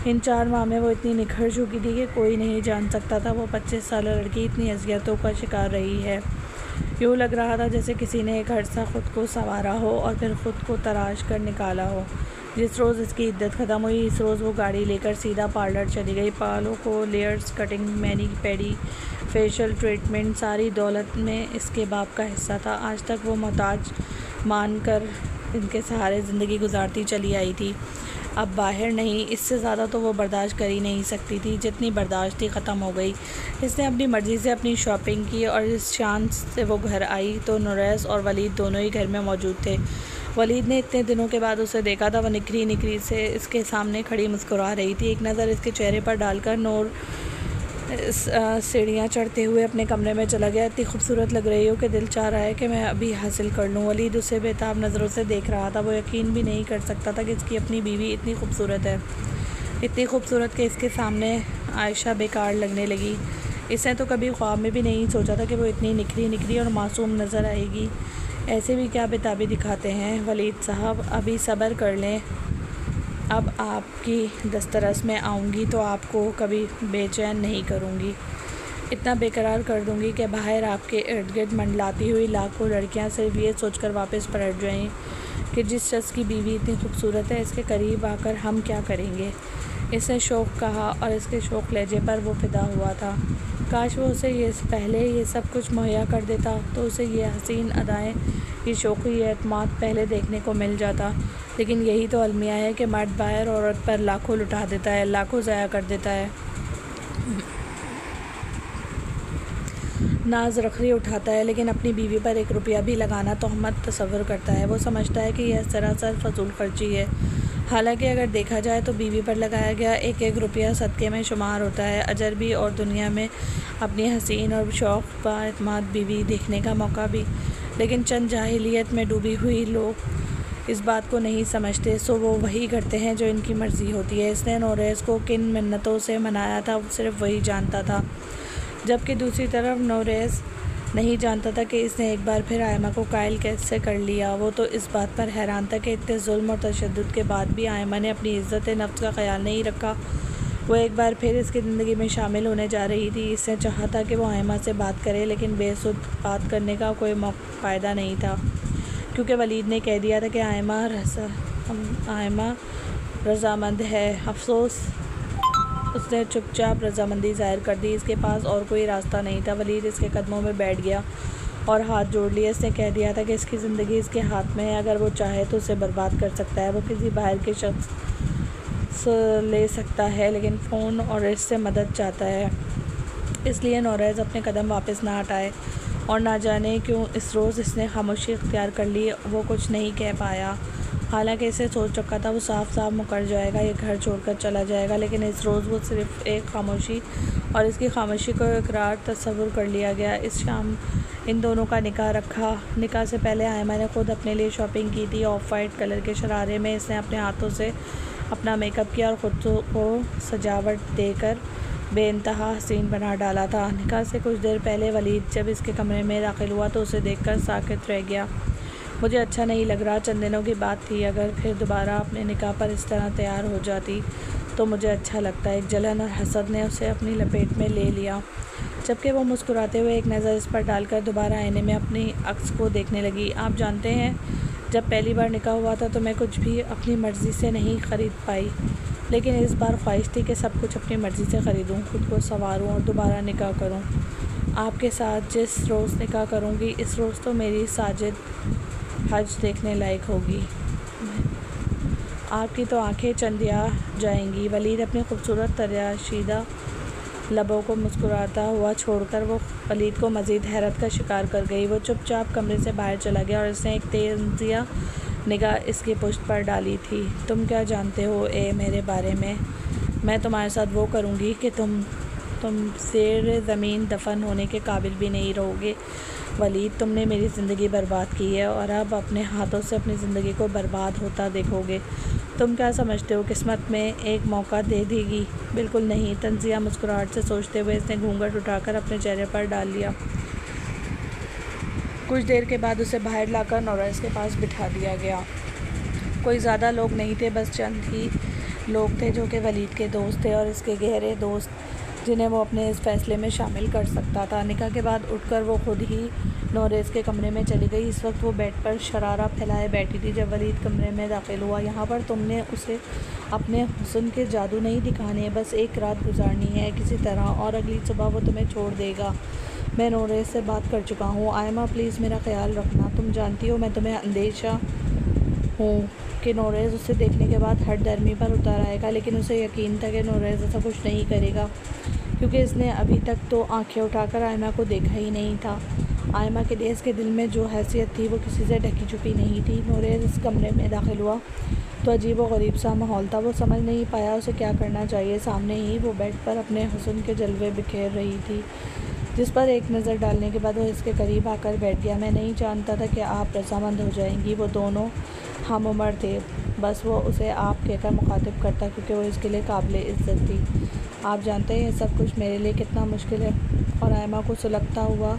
इन 4 माह में वो इतनी निखर चुकी थी कि कोई नहीं जान सकता था वो 25 साल लड़की इतनी अज़ियतों का शिकार रही है। यूँ लग रहा था जैसे किसी ने एक हर्षा ख़ुद को संवारा हो और फिर ख़ुद को तराश कर निकाला हो। जिस रोज़ इसकी इद्दत ख़त्म हुई इस रोज़ वो गाड़ी लेकर सीधा पार्लर चली गई। बालों को लेयर्स, कटिंग, मैनी पेडी, फेशियल ट्रीटमेंट सारी दौलत में इसके बाप का हिस्सा था। आज तक वो मोहताज मानकर इनके सहारे ज़िंदगी गुजारती चली आई थी। अब बाहर नहीं, इससे ज़्यादा तो वो बर्दाश्त कर ही नहीं सकती थी। जितनी बर्दाश्त थी ख़त्म हो गई। इसने अपनी मर्ज़ी से अपनी शॉपिंग की और इस शान से वो घर आई तो नोरेस और वलीद दोनों ही घर में मौजूद थे। वलीद ने इतने दिनों के बाद उसे देखा था। वह निखरी से इसके सामने खड़ी मुस्कुरा रही थी। एक नज़र इसके चेहरे पर डालकर नूर सीढ़ियाँ चढ़ते हुए अपने कमरे में चला गया। इतनी खूबसूरत लग रही हो कि दिल चाह रहा है कि मैं अभी हासिल कर लूँ। वलीद उसे बेताब नज़रों से देख रहा था। वो यकीन भी नहीं कर सकता था कि इसकी अपनी बीवी इतनी खूबसूरत है, इतनी खूबसूरत कि इसके सामने आयशा बेकार लगने लगी। इसने तो कभी ख्वाब में भी नहीं सोचा था कि वो इतनी निखरी और मासूम नज़र आएगी। ऐसे भी क्या बेताबी दिखाते हैं वलीद साहब, अभी सब्र कर लें। अब आपकी दस्तरस में आऊँगी तो आपको कभी बेचैन नहीं करूँगी। इतना बेकरार कर दूँगी कि बाहर आपके इर्द गिर्द मंडलाती हुई लाखों लड़कियाँ सिर्फ ये सोचकर वापस पलट जाएं कि जिस शख्स की बीवी इतनी खूबसूरत है इसके करीब आकर हम क्या करेंगे। इसने शौक़ कहा और इसके शौक़ लहजे पर वो फिदा हुआ था। काश वो उसे पहले ये सब कुछ मुहैया कर देता तो उसे ये हसीन अदाएँ, ये शौक़ी एतमाद पहले देखने को मिल जाता। लेकिन यही तो अलमिया है कि मर्द बाहर औरत पर लाखों लुटा देता है, लाखों ज़ाया कर देता है, नाज रखरी उठाता है, लेकिन अपनी बीवी पर 1 रुपया भी लगाना तोहमत तस्वर करता है। वो समझता है कि यह सरासर फजूल खर्ची है। हालांकि अगर देखा जाए तो बीवी पर लगाया गया 1-1 रुपया सदक़े में शुमार होता है। अजर भी और दुनिया में अपनी हसीन और शौक़ बाएतमाद बीवी देखने का मौका भी। लेकिन चंद जाहिलियत में डूबी हुई लोग इस बात को नहीं समझते, सो वो वही करते हैं जो इनकी मर्ज़ी होती है। इसने नोरेस को किन मिन्नतों से मनाया था सिर्फ वही जानता था, जबकि दूसरी तरफ नोरेस नहीं जानता था कि इसने एक बार फिर आयमा को कायल कैसे कर लिया। वो तो इस बात पर हैरान था कि इतने जुल्म और तशद्दुद के बाद भी आयमा ने अपनी इज़्ज़त नफ्स का ख्याल नहीं रखा। वो एक बार फिर इसकी ज़िंदगी में शामिल होने जा रही थी। इसने चाहा था कि वो आयमा से बात करे, लेकिन बेसुध बात करने का कोई फ़ायदा नहीं था क्योंकि वलीद ने कह दिया था कि आयमा रज़ामंद है। अफसोस उसने चुपचाप रज़ामंदी ज़ाहिर कर दी। इसके पास और कोई रास्ता नहीं था। वलीद इसके कदमों में बैठ गया और हाथ जोड़ लिए। इसने कह दिया था कि इसकी ज़िंदगी इसके हाथ में है, अगर वो चाहे तो उसे बर्बाद कर सकता है। वो किसी बाहर के शख्स से ले सकता है, लेकिन फ़ोन और इससे मदद चाहता है। इसलिए नौरेज़ अपने कदम वापस ना हटाए और ना जाने क्यों इस रोज़ इसने खामोशी इख्तियार कर ली। वो कुछ नहीं कह पाया। हालांकि इसे सोच रखा था वो साफ साफ मुकर जाएगा, ये घर छोड़कर चला जाएगा, लेकिन इस रोज़ वो सिर्फ़ एक खामोशी और इसकी खामोशी को इकरार तस्वुर कर लिया गया। इस शाम इन दोनों का निकाह रखा। निकाह से पहले आयमा ने ख़ुद अपने लिए शॉपिंग की थी। ऑफ वाइट कलर के शरारे में इसने अपने हाथों से अपना मेकअप किया और ख़ुद को सजावट देकर बेइंतहा हसीन बना डाला था। निकाह से कुछ देर पहले वलीद जब इसके कमरे में दाखिल हुआ तो उसे देखकर साकित रह गया। मुझे अच्छा नहीं लग रहा, चंद दिनों की बात थी, अगर फिर दोबारा अपने निकाह पर इस तरह तैयार हो जाती तो मुझे अच्छा लगता। एक जलन और हसद ने उसे अपनी लपेट में ले लिया, जबकि वो मुस्कुराते हुए एक नज़र इस पर डालकर दोबारा आईने में अपनी अक्स को देखने लगी। आप जानते हैं, जब पहली बार निकाह हुआ था तो मैं कुछ भी अपनी मर्ज़ी से नहीं ख़रीद पाई, लेकिन इस बार ख्वाहिश थी कि सब कुछ अपनी मर्ज़ी से ख़रीदूँ, खुद को संवारूँ और दोबारा निकाह करूँ। आपके साथ जिस रोज़ निकाह करूँगी, इस रोज़ तो मेरी साजिद हज देखने लायक होगी। आपकी तो आंखें चंदिया जाएंगी। वलीद अपनी खूबसूरत तराशीदा लबों को मुस्कुराता हुआ छोड़कर वो वलीद को मज़ीद हैरत का शिकार कर गई। वो चुपचाप कमरे से बाहर चला गया और इसने एक तेज़िया निगाह इसकी पुश्त पर डाली थी। तुम क्या जानते हो ए मेरे बारे में? मैं तुम्हारे साथ वो करूँगी कि तुम ज़ेर ज़मीन दफन होने के काबिल भी नहीं रहोगे। वलीद, तुमने मेरी ज़िंदगी बर्बाद की है और अब अपने हाथों से अपनी ज़िंदगी को बर्बाद होता देखोगे। तुम क्या समझते हो किस्मत में एक मौका दे देगी? बिल्कुल नहीं। तंज़िया मुस्कुराहट से सोचते हुए इसने घूंघट उठाकर अपने चेहरे पर डाल लिया। कुछ देर के बाद उसे बाहर लाकर नौरेज़ के पास बिठा दिया गया। कोई ज़्यादा लोग नहीं थे, बस चंद ही लोग थे जो कि वलीद के दोस्त थे और इसके गहरे दोस्त, जिन्हें वो अपने इस फ़ैसले में शामिल कर सकता था। निकाह के बाद उठकर वो खुद ही नौरेज़ के कमरे में चली गई। इस वक्त वो बेड पर शरारा फैलाए बैठी थी जब वलीद कमरे में दाखिल हुआ। यहाँ पर तुमने उसे अपने हुस्न के जादू नहीं दिखाने, बस एक रात गुजारनी है किसी तरह, और अगली सुबह वो तुम्हें छोड़ देगा। मैं नौरेज़ से बात कर चुका हूँ। आयमा, प्लीज़ मेरा ख्याल रखना। तुम जानती हो मैं तुम्हें अंदेशा हूँ कि नौरेज़ उसे देखने के बाद हर दर्मी पर उतर आएगा, लेकिन उसे यकीन था कि नौरेज़ ऐसा कुछ नहीं करेगा, क्योंकि इसने अभी तक तो आंखें उठाकर आयमा को देखा ही नहीं था। आयमा के लिए इसके दिल में जो हैसियत थी वो किसी से ढकी छुपी नहीं थी। नौरेज़ इस कमरे में दाखिल हुआ तो अजीब व गरीब सा माहौल था। वो समझ नहीं पाया उसे क्या करना चाहिए। सामने ही वो बेड पर अपने हुस्न के जलवे बिखेर रही थी, जिस पर एक नज़र डालने के बाद वो इसके करीब आकर बैठ गया। मैं नहीं जानता था कि आप रज़ामंद हो जाएंगी। वो दोनों हम उम्र थे, बस वो उसे आप कहकर मुखातिब करता क्योंकि वो इसके लिए काबिल इज़्ज़त थी। आप जानते हैं ये सब कुछ मेरे लिए कितना मुश्किल है। और आयमा को सुलगता हुआ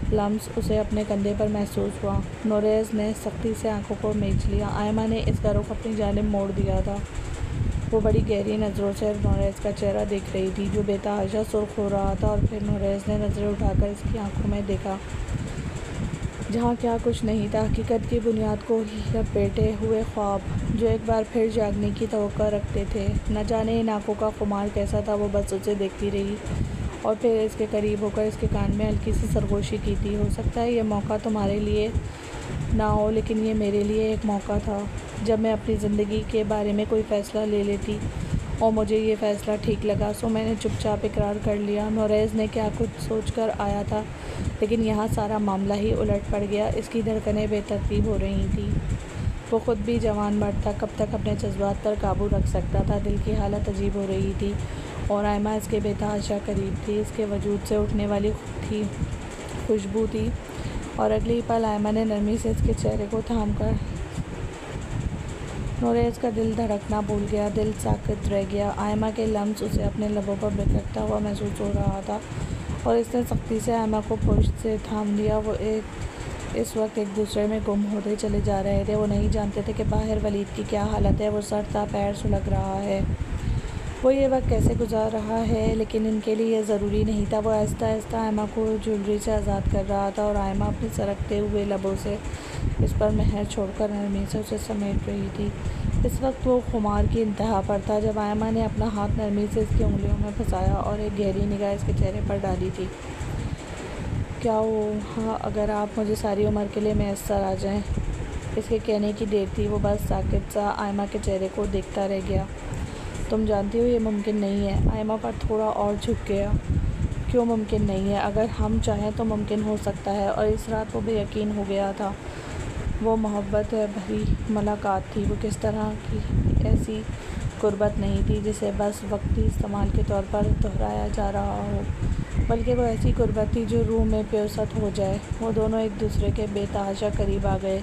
लम्स उसे अपने कंधे पर महसूस हुआ। नौरेज़ ने सख्ती से आंखों को मीच लिया। आयमा ने इस घरों को अपनी जानिब मोड़ दिया था। वो बड़ी गहरी नज़रों से नौरेज़ का चेहरा देख रही थी, जो बेतहाशा सुर्ख हो रहा था। और फिर नौरेज़ ने नज़रें उठाकर इसकी आंखों में देखा, जहाँ क्या कुछ नहीं था, हकीकत की बुनियाद को ही लपेटे हुए ख्वाब जो एक बार फिर जागने की तवक्को रखते थे। न जाने इन आँखों का खुमार कैसा था। वो बस उसे देखती रही और फिर इसके करीब होकर इसके कान में हल्की सी सरगोशी की थी। हो सकता है ये मौका तुम्हारे लिए ना हो, लेकिन ये मेरे लिए एक मौका था जब मैं अपनी ज़िंदगी के बारे में कोई फ़ैसला ले लेती और मुझे ये फ़ैसला ठीक लगा, सो मैंने चुपचाप इकरार कर लिया। नौरेज़ ने क्या कुछ सोचकर आया था, लेकिन यहाँ सारा मामला ही उलट पड़ गया। इसकी धड़कनें बेतरतीब हो रही थी। वो ख़ुद भी जवान मर्द था, कब तक अपने जज्बात पर काबू रख सकता था। दिल की हालत अजीब हो रही थी और आयमा इसके बेतहाशा करीब थी। इसके वजूद से उठने वाली खुशबू थी और अगली पल आयमा ने नरमी से इसके चेहरे को थाम कर नौरेज़ का दिल धड़कना भूल गया। दिल साकित रह गया। आयमा के लम्स उसे अपने लबों पर बिखरता हुआ महसूस हो रहा था और इसने सख्ती से आयमा को पुश्त से थाम लिया। वो इस वक्त एक दूसरे में गुम होते चले जा रहे थे। वो नहीं जानते थे कि बाहर वलीद की क्या हालत है। वो सर था, पैर सुलग रहा है। वो ये वक्त कैसे गुजार रहा है, लेकिन इनके लिए ये ज़रूरी नहीं था। वो आहिस्ता आहिस्ता आयमा को ज्वेलरी से आज़ाद कर रहा था और आयमा अपने सरकते हुए लबों से इस पर मेहर छोड़कर नरमी से उसे समेट रही थी। इस वक्त वो खुमार की इंतहा पर था जब आयमा ने अपना हाथ नरमी से इसकी उंगलियों में फंसाया और एक गहरी निगाह इसके चेहरे पर डाली थी। क्या वो हाँ, अगर आप मुझे सारी उम्र के लिए मैसर आ जाएं। इसके कहने की देर थी। वो बस साकित सा आयमा के चेहरे को देखता रह गया। तुम जानती हो ये मुमकिन नहीं है। आयमा पर थोड़ा और झुक गया। क्यों मुमकिन नहीं है? अगर हम चाहें तो मुमकिन हो सकता है। और इस रात वो बेयकीन हो गया था। वो मोहब्बत भरी मुलाकात थी। वो किस तरह की ऐसी गुर्बत नहीं थी जिसे बस वक्ती इस्तेमाल के तौर पर दोहराया जा रहा हो, बल्कि वो ऐसी गुर्बत थी जो रूह में प्योसत हो जाए। वो दोनों एक दूसरे के बेतहाशा करीब आ गए।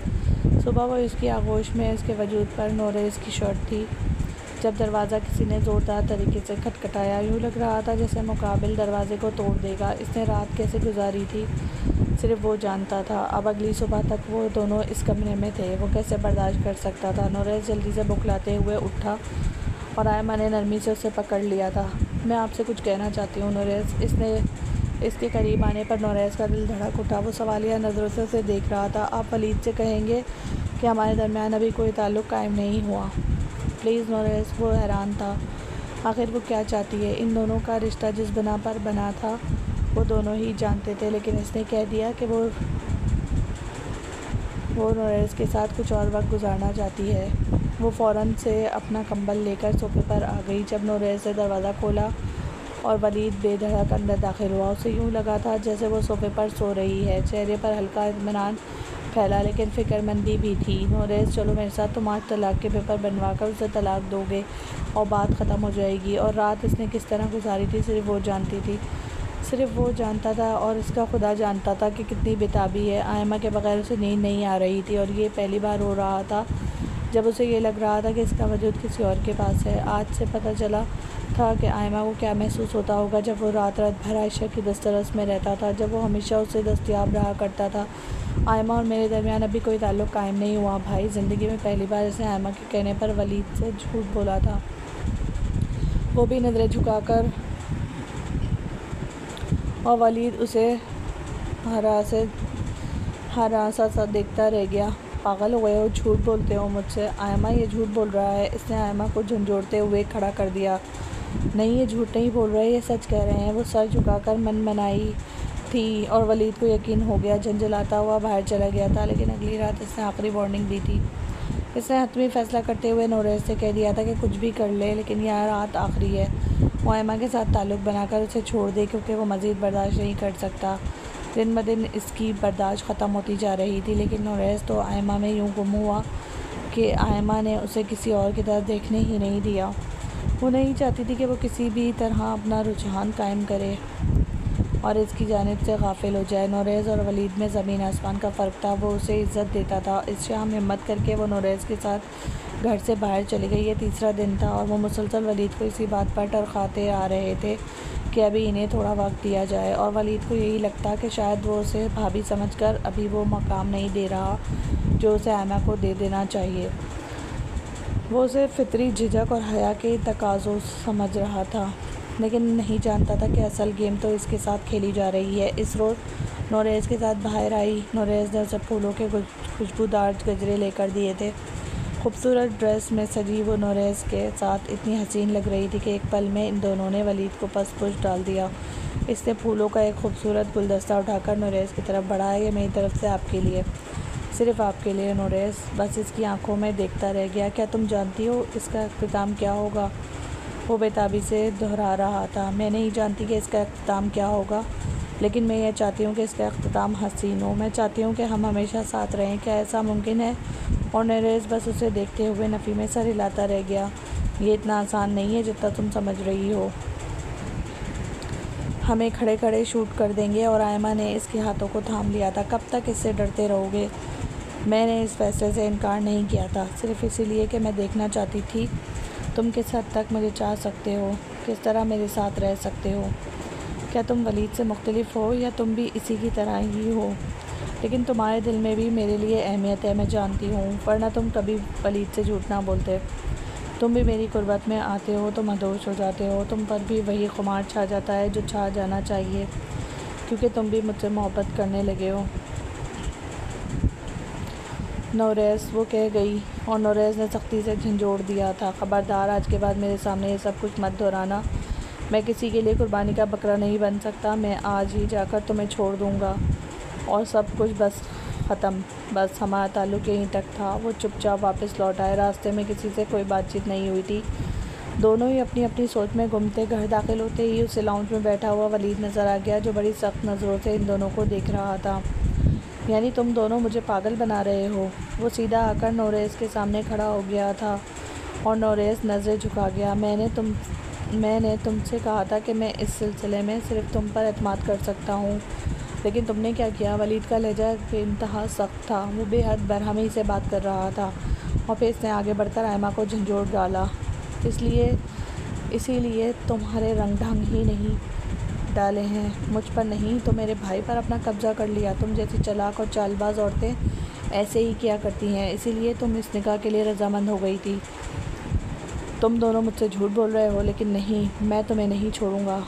सुबह वो इसकी आगोश में इसके वजूद पर नोरेज़ की शर्ट थी जब दरवाज़ा किसी ने ज़ोरदार तरीके से खटखटाया। यूँ लग रहा था जैसे मुकाबिल दरवाजे को तोड़ देगा। इसने रात कैसे गुजारी थी सिर्फ वो जानता था। अब अगली सुबह तक वो दोनों इस कमरे में थे। वो कैसे बर्दाश्त कर सकता था? नोरेज़ जल्दी से बुखलाते हुए उठा और आयमा ने नरमी से उसे पकड़ लिया था। मैं आपसे कुछ कहना चाहती हूँ नोरेज़। इसके करीब आने पर नोरेज़ का दिल धड़क उठा। वो सवालिया नज़रों से उसे देख रहा था। आप वलीद से कहेंगे कि हमारे दरमियान अभी कोई ताल्लुक़ कायम नहीं हुआ। प्लीज़ नोरेज़। वो हैरान था। आखिर वो क्या चाहती है? इन दोनों का रिश्ता जिस बिना पर बना था वो दोनों ही जानते थे, लेकिन इसने कह दिया कि वो नोरेज़ के साथ कुछ और वक्त गुजारना चाहती है। वो फ़ौरन से अपना कंबल लेकर सोफ़े पर आ गई। जब नोरेज़ ने दरवाज़ा खोला और वलीद बेधड़क अंदर दाखिल हुआ, उसे यूँ लगा था जैसे वो सोफ़े पर सो रही है। चेहरे पर हल्का इत्मीनान फैला, लेकिन फ़िक्रमंदी भी थी। नोरेज़, चलो मेरे साथ। तुम आज तलाक के पेपर बनवा कर उसे तलाक दोगे और बात ख़त्म हो जाएगी। और रात इसने किस तरह गुजारी थी सिर्फ वो जानती थी। सिर्फ वो जानता था और इसका खुदा जानता था कि कितनी बेताबी है। आयमा के बगैर उसे नींद नहीं आ रही थी और ये पहली बार हो रहा था जब उसे ये लग रहा था कि इसका वजूद किसी और के पास है। आज से पता चला था कि आयमा को क्या महसूस होता होगा जब वो रात रात भर आयशा की दस्तरस में रहता था, जब वो हमेशा उसे दस्तयाब रहा करता था। आयमा और मेरे दरमियान अभी कोई ताल्लुक़ कायम नहीं हुआ भाई। ज़िंदगी में पहली बार इसने आयमा के कहने पर वलीद से झूठ बोला था, वो भी नज़रें झुकाकर। और वलीद उसे हरासा सा देखता रह गया। पागल हो गए हो? झूठ बोलते हो मुझसे? आयमा ये झूठ बोल रहा है। इसने आयमा को झंझोड़ते हुए खड़ा कर दिया। नहीं, ये झूठ नहीं बोल रहे, ये सच कह रहे हैं। वो सर झुकाकर मनमनाई थी और वलीद को यकीन हो गया। झंझलाता हुआ बाहर चला गया था, लेकिन अगली रात इसने आखिरी वार्निंग दी थी। इसने हतमी फ़ैसला करते हुए नोरेज़ से कह दिया था कि कुछ भी कर ले, लेकिन यह रात आखिरी है। वो आयमा के साथ ताल्लुक़ बनाकर उसे छोड़ दे, क्योंकि वो मज़ीद बर्दाश्त नहीं कर सकता। दिन ब दिन इसकी बर्दाश्त ख़त्म होती जा रही थी, लेकिन नोरेज़ तो आयमा में यूँ गुम हुआ कि आयमा ने उसे किसी और की तरफ देखने ही नहीं दिया। वो नहीं चाहती थी कि वो किसी भी तरह अपना रुझान कायम करे और इसकी जानिब से गाफिल हो जाए। नोरेज़ और वलीद में ज़मीन आसमान का फ़र्क था। वो उसे इज़्ज़त देता था। इस शाम हिम्मत करके वो नोरेज़ के साथ घर से बाहर चली गई। ये तीसरा दिन था और वो मुसलसल वलीद को इसी बात पर टरखाते आ रहे थे कि अभी इन्हें थोड़ा वक्त दिया जाए। और वलीद को यही लगता कि शायद वो उसे भाभी समझकर अभी वो मकाम नहीं दे रहा जो उसे आयमा को दे देना चाहिए। वो उसे फितरी झिझक और हया के तकाज़ों समझ रहा था, लेकिन नहीं जानता था कि असल गेम तो इसके साथ खेली जा रही है। इस रोज़ नोरेज़ के साथ बाहर आई। नोरेज़ ने उसे फूलों के खुशबूदार गजरे लेकर दिए थे। खूबसूरत ड्रेस में सजी वो नोरेज़ के साथ इतनी हसीन लग रही थी कि एक पल में इन दोनों ने वलीद को पस-पुश डाल दिया। इसने फूलों का एक खूबसूरत गुलदस्ता उठाकर नोरेज़ की तरफ बढ़ाया। ये मेरी तरफ से आपके लिए, सिर्फ आपके लिए नोरेज़। बस इसकी आंखों में देखता रह गया। क्या तुम जानती हो इसका इख्तिताम क्या होगा? वो बेताबी से दोहरा रहा था। मैं नहीं जानती कि इसका इख्तिताम क्या होगा, लेकिन मैं ये चाहती हूँ कि इसका इख्तिताम हसीन हो। मैं चाहती हूँ कि हम हमेशा साथ रहें। क्या ऐसा मुमकिन है? और नोरेज़ बस उसे देखते हुए नफ़ी में सर हिलाता रह गया। ये इतना आसान नहीं है जितना तुम समझ रही हो। हमें खड़े खड़े शूट कर देंगे। और आयमा ने इसके हाथों को थाम लिया था। कब तक इससे डरते रहोगे? मैंने इस फैसले से इनकार नहीं किया था, सिर्फ इसीलिए कि मैं देखना चाहती थी तुम किस हद तक मुझे चाह सकते हो, किस तरह मेरे साथ रह सकते हो। क्या तुम वलीद से मुख्तलिफ हो या तुम भी इसी की तरह ही हो? लेकिन तुम्हारे दिल में भी मेरे लिए अहमियत है, मैं जानती हूँ, वरना तुम कभी वलीद से झूठ ना बोलते। तुम भी मेरी कुर्बत में आते हो तो मदहोश हो जाते हो, तुम पर भी वही खुमार छा जाता है जो छा जाना चाहिए, क्योंकि तुम भी मुझसे मोहब्बत करने लगे हो। नोरेस, वो कह गई, और नोरेस ने सख्ती से झंझोड़ दिया था, ख़बरदार, आज के बाद मेरे सामने ये सब कुछ मत दोहराना। मैं किसी के लिए कुर्बानी का बकरा नहीं बन सकता। मैं आज ही जाकर तुम्हें छोड़ दूँगा और सब कुछ बस ख़त्म। बस हमारा ताल्लुक़ यहीं तक था। वो चुपचाप वापस लौट आए। रास्ते में किसी से कोई बातचीत नहीं हुई थी। दोनों ही अपनी अपनी सोच में गुम थे। घर दाखिल होते ही उसे लाउंज में बैठा हुआ वलीद नज़र आ गया, जो बड़ी सख्त नज़रों से इन दोनों को देख रहा था। यानी तुम दोनों मुझे पागल बना रहे हो। वो सीधा आकर नोरेस के सामने खड़ा हो गया था और नोरेस नज़रें झुका गया। मैंने तुमसे कहा था कि मैं इस सिलसिले में सिर्फ़ तुम पर एतमाद कर सकता हूँ, लेकिन तुमने क्या किया। वलीद का लहजा बेइंतहा सख्त था। वो बेहद बरहमी से बात कर रहा था और फिर इसने आगे बढ़कर आयमा को झंझोड़ डाला। इसीलिए तुम्हारे रंग ढंग ही नहीं डाले हैं, मुझ पर नहीं तो मेरे भाई पर अपना कब्ज़ा कर लिया। तुम जैसी चालाक और चालबाज औरतें ऐसे ही किया करती हैं, इसीलिए तुम इस निकाह के लिए रजामंद हो गई थी। तुम दोनों मुझसे झूठ बोल रहे हो, लेकिन नहीं, मैं तुम्हें नहीं छोड़ूंगा।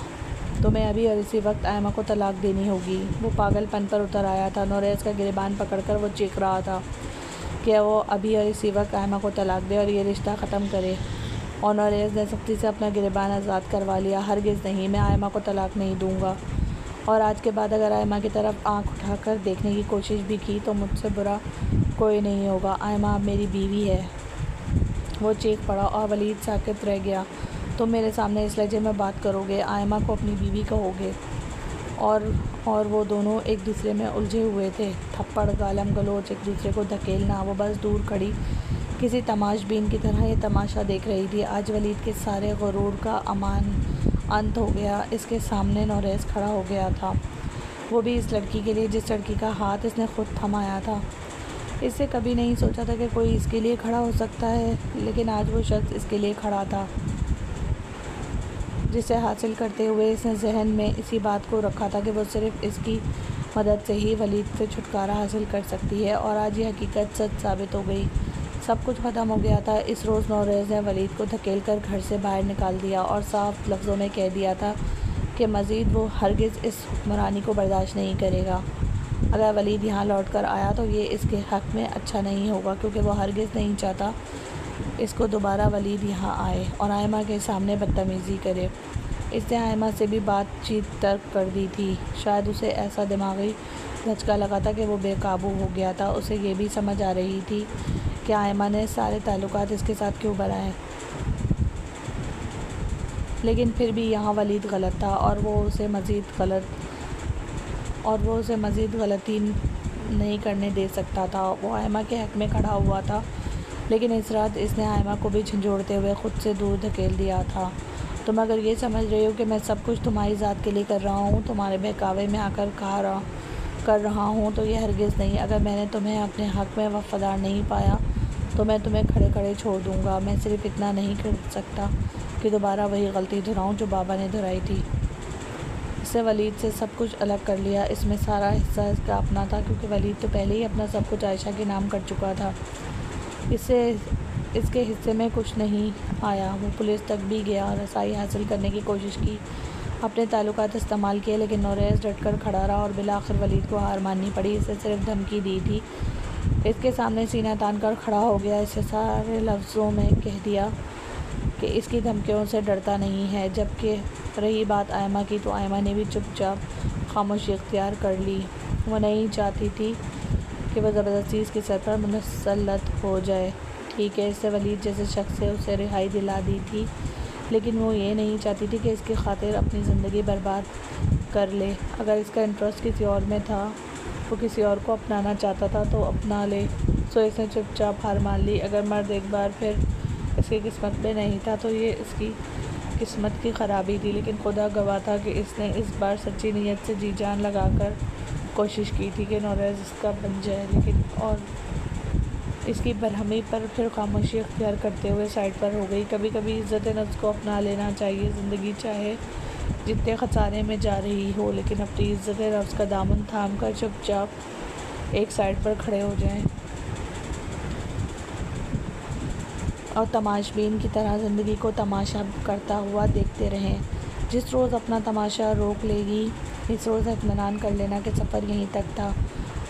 तुम्हें अभी और इसी वक्त आयमा को तलाक देनी होगी। वो पागलपन पर उतर आया था। नोरेस का गिरबान पकड़कर वो चीख रहा था कि वो अभी और इसी वक्त आयमा को तलाक दे और ये रिश्ता ख़त्म करे। और नोरेस ने सख्ती से अपना गिरबान आज़ाद करवा लिया। हरगिज़ नहीं, मैं आयमा को तलाक नहीं दूँगा, और आज के बाद अगर आयमा की तरफ आँख उठाकर देखने की कोशिश भी की तो मुझसे बुरा कोई नहीं होगा। आयमा अब मेरी बीवी है। वो चीख पड़ा और वलीद साकित रह गया। तुम मेरे सामने इस लहजे में बात करोगे, आयमा को अपनी बीवी कहोगे? और वो दोनों एक दूसरे में उलझे हुए थे। थप्पड़, गालम गलोच, एक दूसरे को धकेलना। वो बस दूर खड़ी किसी तमाशबीन की तरह ये तमाशा देख रही थी। आज वलीद के सारे गुरूर का अंत हो गया। इसके सामने नोरेस खड़ा हो गया था, वो भी इस लड़की के लिए जिस लड़की का हाथ इसने खुद थमाया था। इससे कभी नहीं सोचा था कि कोई इसके लिए खड़ा हो सकता है, लेकिन आज वो शख्स इसके लिए खड़ा था, जिसे हासिल करते हुए इसने जहन में इसी बात को रखा था कि वो सिर्फ़ इसकी मदद से ही वलीद से छुटकारा हासिल कर सकती है। और आज ये हकीकत सच साबित हो गई। सब कुछ ख़त्म हो गया था। इस रोज़ नोरेस ने वलीद को धकेलकर घर से बाहर निकाल दिया और साफ लफ्ज़ों में कह दिया था कि मज़ीद वो हरगिज़ इस हुक्मरानी को बर्दाश्त नहीं करेगा। अगर वलीद यहाँ लौट कर आया तो ये इसके हक़ में अच्छा नहीं होगा, क्योंकि वो हरगिज़ नहीं चाहता इसको दोबारा वलीद यहाँ आए और आयमा के सामने बदतमीज़ी करे। इसने आयमा से भी बातचीत तर्क कर दी थी। शायद उसे ऐसा दिमागी झटका लगा था कि वो बेकाबू हो गया था। उसे ये भी समझ आ रही थी कि आयमा ने सारे ताल्लुकात इसके साथ क्यों बनाए, लेकिन फिर भी यहाँ वलीद गलत था और वो उसे मज़ीद गलती नहीं करने दे सकता था। वो आयमा के हक़ में खड़ा हुआ था, लेकिन इस रात इसने आयमा को भी झंझोड़ते हुए ख़ुद से दूर धकेल दिया था। तुम अगर ये समझ रहे हो कि मैं सब कुछ तुम्हारी ज़ात के लिए कर रहा हूँ, तुम्हारे बहकावे में आकर कर रहा हूँ, तो ये हरगिज़ नहीं। अगर मैंने तुम्हें अपने हक़ में वफ़ादार नहीं पाया तो मैं तुम्हें खड़े खड़े छोड़ दूँगा। मैं सिर्फ़ इतना नहीं कर सकता कि दोबारा वही गलती दोहराऊँ जो बाबा ने दोहराई थी। इससे वलीद से सब कुछ अलग कर लिया। इसमें सारा हिस्सा इसका अपना था, क्योंकि वलीद तो पहले ही अपना सब कुछ आयशा के नाम कर चुका था। इसके हिस्से में कुछ नहीं आया। वो पुलिस तक भी गया और रसाई हासिल करने की कोशिश की, अपने ताल्लुकात इस्तेमाल किए, लेकिन नोरेस डटकर खड़ा रहा और बिलाखिर वलीद को हार माननी पड़ी। इसे सिर्फ धमकी दी थी। इसके सामने सीना तान कर खड़ा हो गया। इसे सारे लफ्ज़ों में कह दिया कि इसकी धमकियों से डरता नहीं है। जबकि रही बात आयमा की, तो आयमा ने भी चुपचाप खामोशी इख्तियार कर ली। वो नहीं चाहती थी कि वह ज़बरदस्ती इसके सर पर मुसल्लत हो जाए। ठीक है, इससे वलीद जैसे शख्स से उसे रिहाई दिला दी थी, लेकिन वो ये नहीं चाहती थी कि इसकी खातिर अपनी ज़िंदगी बर्बाद कर ले। अगर इसका इंटरेस्ट किसी और में था, वो किसी और को अपनाना चाहता था तो अपना ले। सो इसने चुपचाप हार मान ली। अगर मर्द एक बार फिर इसकी किस्मत में नहीं था तो ये इसकी किस्मत की ख़राबी थी, लेकिन खुदा गवाह था कि इसने इस बार सच्ची नीयत से जी जान लगाकर कोशिश की थी कि नोरेस इसका बन जाए, लेकिन और इसकी बरहमी पर फिर खामोशी अख्तियार करते हुए साइड पर हो गई। कभी कभी इज़्ज़त नफ्स को अपना लेना चाहिए। ज़िंदगी चाहे जितने ख़सारे में जा रही हो, लेकिन अपनी इज़्ज़त नफ्स का दामन थाम कर चुपचाप एक साइड पर खड़े हो जाएं। और तमाशबीन की तरह ज़िंदगी को तमाशा करता हुआ देखते रहें। जिस रोज़ अपना तमाशा रोक लेगी, इस रोज़ इत्मीनान कर लेना कि सफ़र यहीं तक था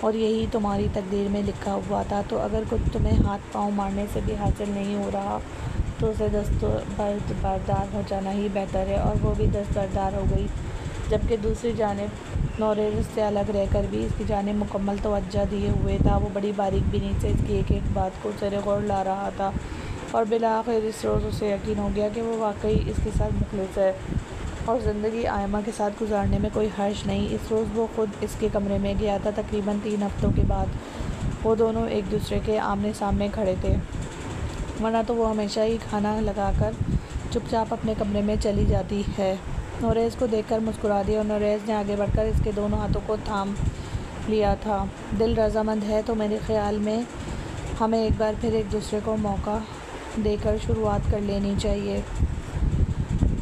और यही तुम्हारी तकदीर में लिखा हुआ था। तो अगर कुछ तुम्हें हाथ पाँव मारने से भी हासिल नहीं हो रहा तो उसे दस्तबरदार हो जाना ही बेहतर है। और वो भी दस्तबरदार हो गई, जबकि दूसरी जानिब नौरेज़ से अलग रहकर भी इसकी जानिब मुकम्मल तवज्जो दिए हुए था। वो बड़ी बारीक बीनी से इसकी एक एक बात को ज़ेर गौर ला रहा था और बिलाखिर इस रोज़ उसे यकीन हो गया कि वो वाकई इसके साथ मुखलिस है और ज़िंदगी आयमा के साथ गुजारने में कोई हर्ज नहीं। इस रोज़ वो ख़ुद इसके कमरे में गया था। तकरीबन 3 हफ़्तों के बाद वो दोनों एक दूसरे के आमने सामने खड़े थे, वरना तो वो हमेशा ही खाना लगाकर चुपचाप अपने कमरे में चली जाती है। नौरेज़ को देखकर मुस्कुरा दिया और नौरेज़ ने आगे बढ़कर इसके दोनों हाथों को थाम लिया था। दिल रज़ामंद है तो मेरे ख़्याल में हमें एक बार फिर एक दूसरे को मौका देकर शुरुआत कर लेनी चाहिए,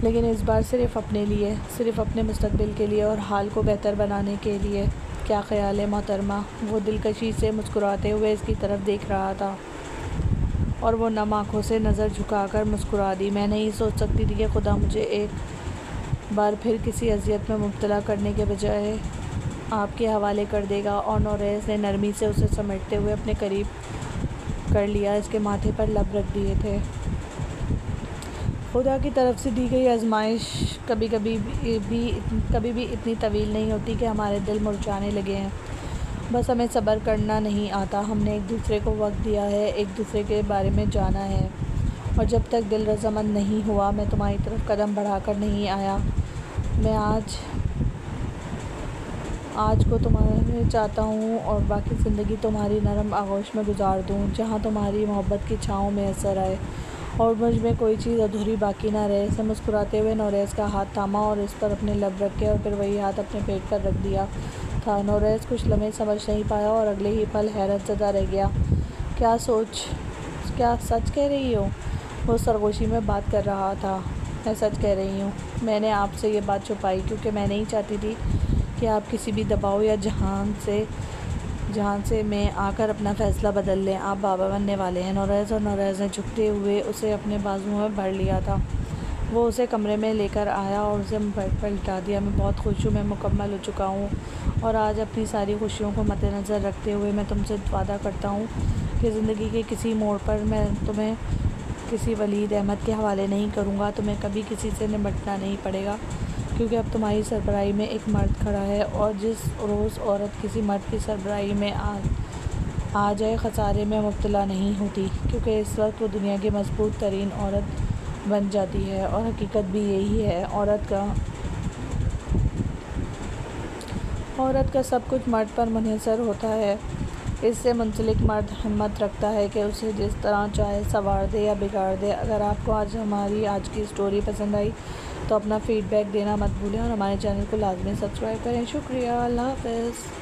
लेकिन इस बार सिर्फ़ अपने लिए, सिर्फ़ अपने मुस्तक़बिल के लिए और हाल को बेहतर बनाने के लिए। क्या ख़्याल है मोहतरमा? वो दिलकशी से मुस्कुराते हुए इसकी तरफ देख रहा था और वो नम आँखों से नज़र झुकाकर मुस्कुरा दी। मैं नहीं सोच सकती थी कि खुदा मुझे एक बार फिर किसी अज़ियत में मुब्तला करने के बजाय आपके हवाले कर देगा। और नौरेज़ ने नरमी से उसे समेटते हुए अपने करीब कर लिया, इसके माथे पर लब रख दिए थे। खुदा की तरफ से दी गई आजमाइश कभी भी इतनी तवील नहीं होती कि हमारे दिल मुरझाने लगे हैं। बस हमें सब्र करना नहीं आता। हमने एक दूसरे को वक्त दिया है, एक दूसरे के बारे में जाना है, और जब तक दिल रज़ामंद नहीं हुआ मैं तुम्हारी तरफ कदम बढ़ाकर नहीं आया। मैं आज को तुम्हारे चाहता हूँ और बाकी ज़िंदगी तुम्हारी नरम आगोश में गुजार दूँ, जहाँ तुम्हारी मोहब्बत की छाँव में असर आए और मुझ में कोई चीज़ अधूरी बाकी ना रहे। इसे मुस्कुराते हुए नौरेज़ का हाथ थामा और इस पर अपने लब रखे और फिर वही हाथ अपने पेट पर रख दिया था। नौरेज़ कुछ लम्हे समझ नहीं पाया और अगले ही पल हैरत ज़दा रह गया। क्या सच कह रही हो? वो सरगोशी में बात कर रहा था। मैं सच कह रही हूँ। मैंने आपसे ये बात छुपाई क्योंकि मैं नहीं चाहती थी कि आप किसी भी दबाव या जहाँ से मैं आकर अपना फ़ैसला बदल लें। आप बाबा बनने वाले हैं। नौरेज़ ने झुकते हुए उसे अपने बाजुओं में भर लिया था। वो उसे कमरे में लेकर आया और उसे बेड पर लिटा दिया। मैं बहुत खुश हूँ, मैं मुकम्मल हो चुका हूँ और आज अपनी सारी खुशियों को मद्देनज़र रखते हुए मैं तुमसे वादा करता हूँ कि ज़िंदगी के किसी मोड़ पर मैं तुम्हें किसी वलीद अहमद के हवाले नहीं करूँगा। तुम्हें कभी किसी से निपटना नहीं पड़ेगा, क्योंकि अब तुम्हारी सरबराही में एक मर्द खड़ा है और जिस रोज़ औरत किसी मर्द की सरबराही में आ जाए खसारे में मुब्तला नहीं होती, क्योंकि इस वक्त वो दुनिया की मजबूत तरीन औरत बन जाती है। और हकीकत भी यही है, औरत का सब कुछ मर्द पर मुनहसर होता है। इससे मुंसलिक मर्द हिम्मत रखता है कि उसे जिस तरह चाहे संवार दे या बिगाड़ दे। अगर आपको हमारी आज की स्टोरी पसंद आई तो अपना फ़ीडबैक देना मत भूलें और हमारे चैनल को लाजमी सब्सक्राइब करें। शुक्रिया। अल्लाह हाफ़िज़।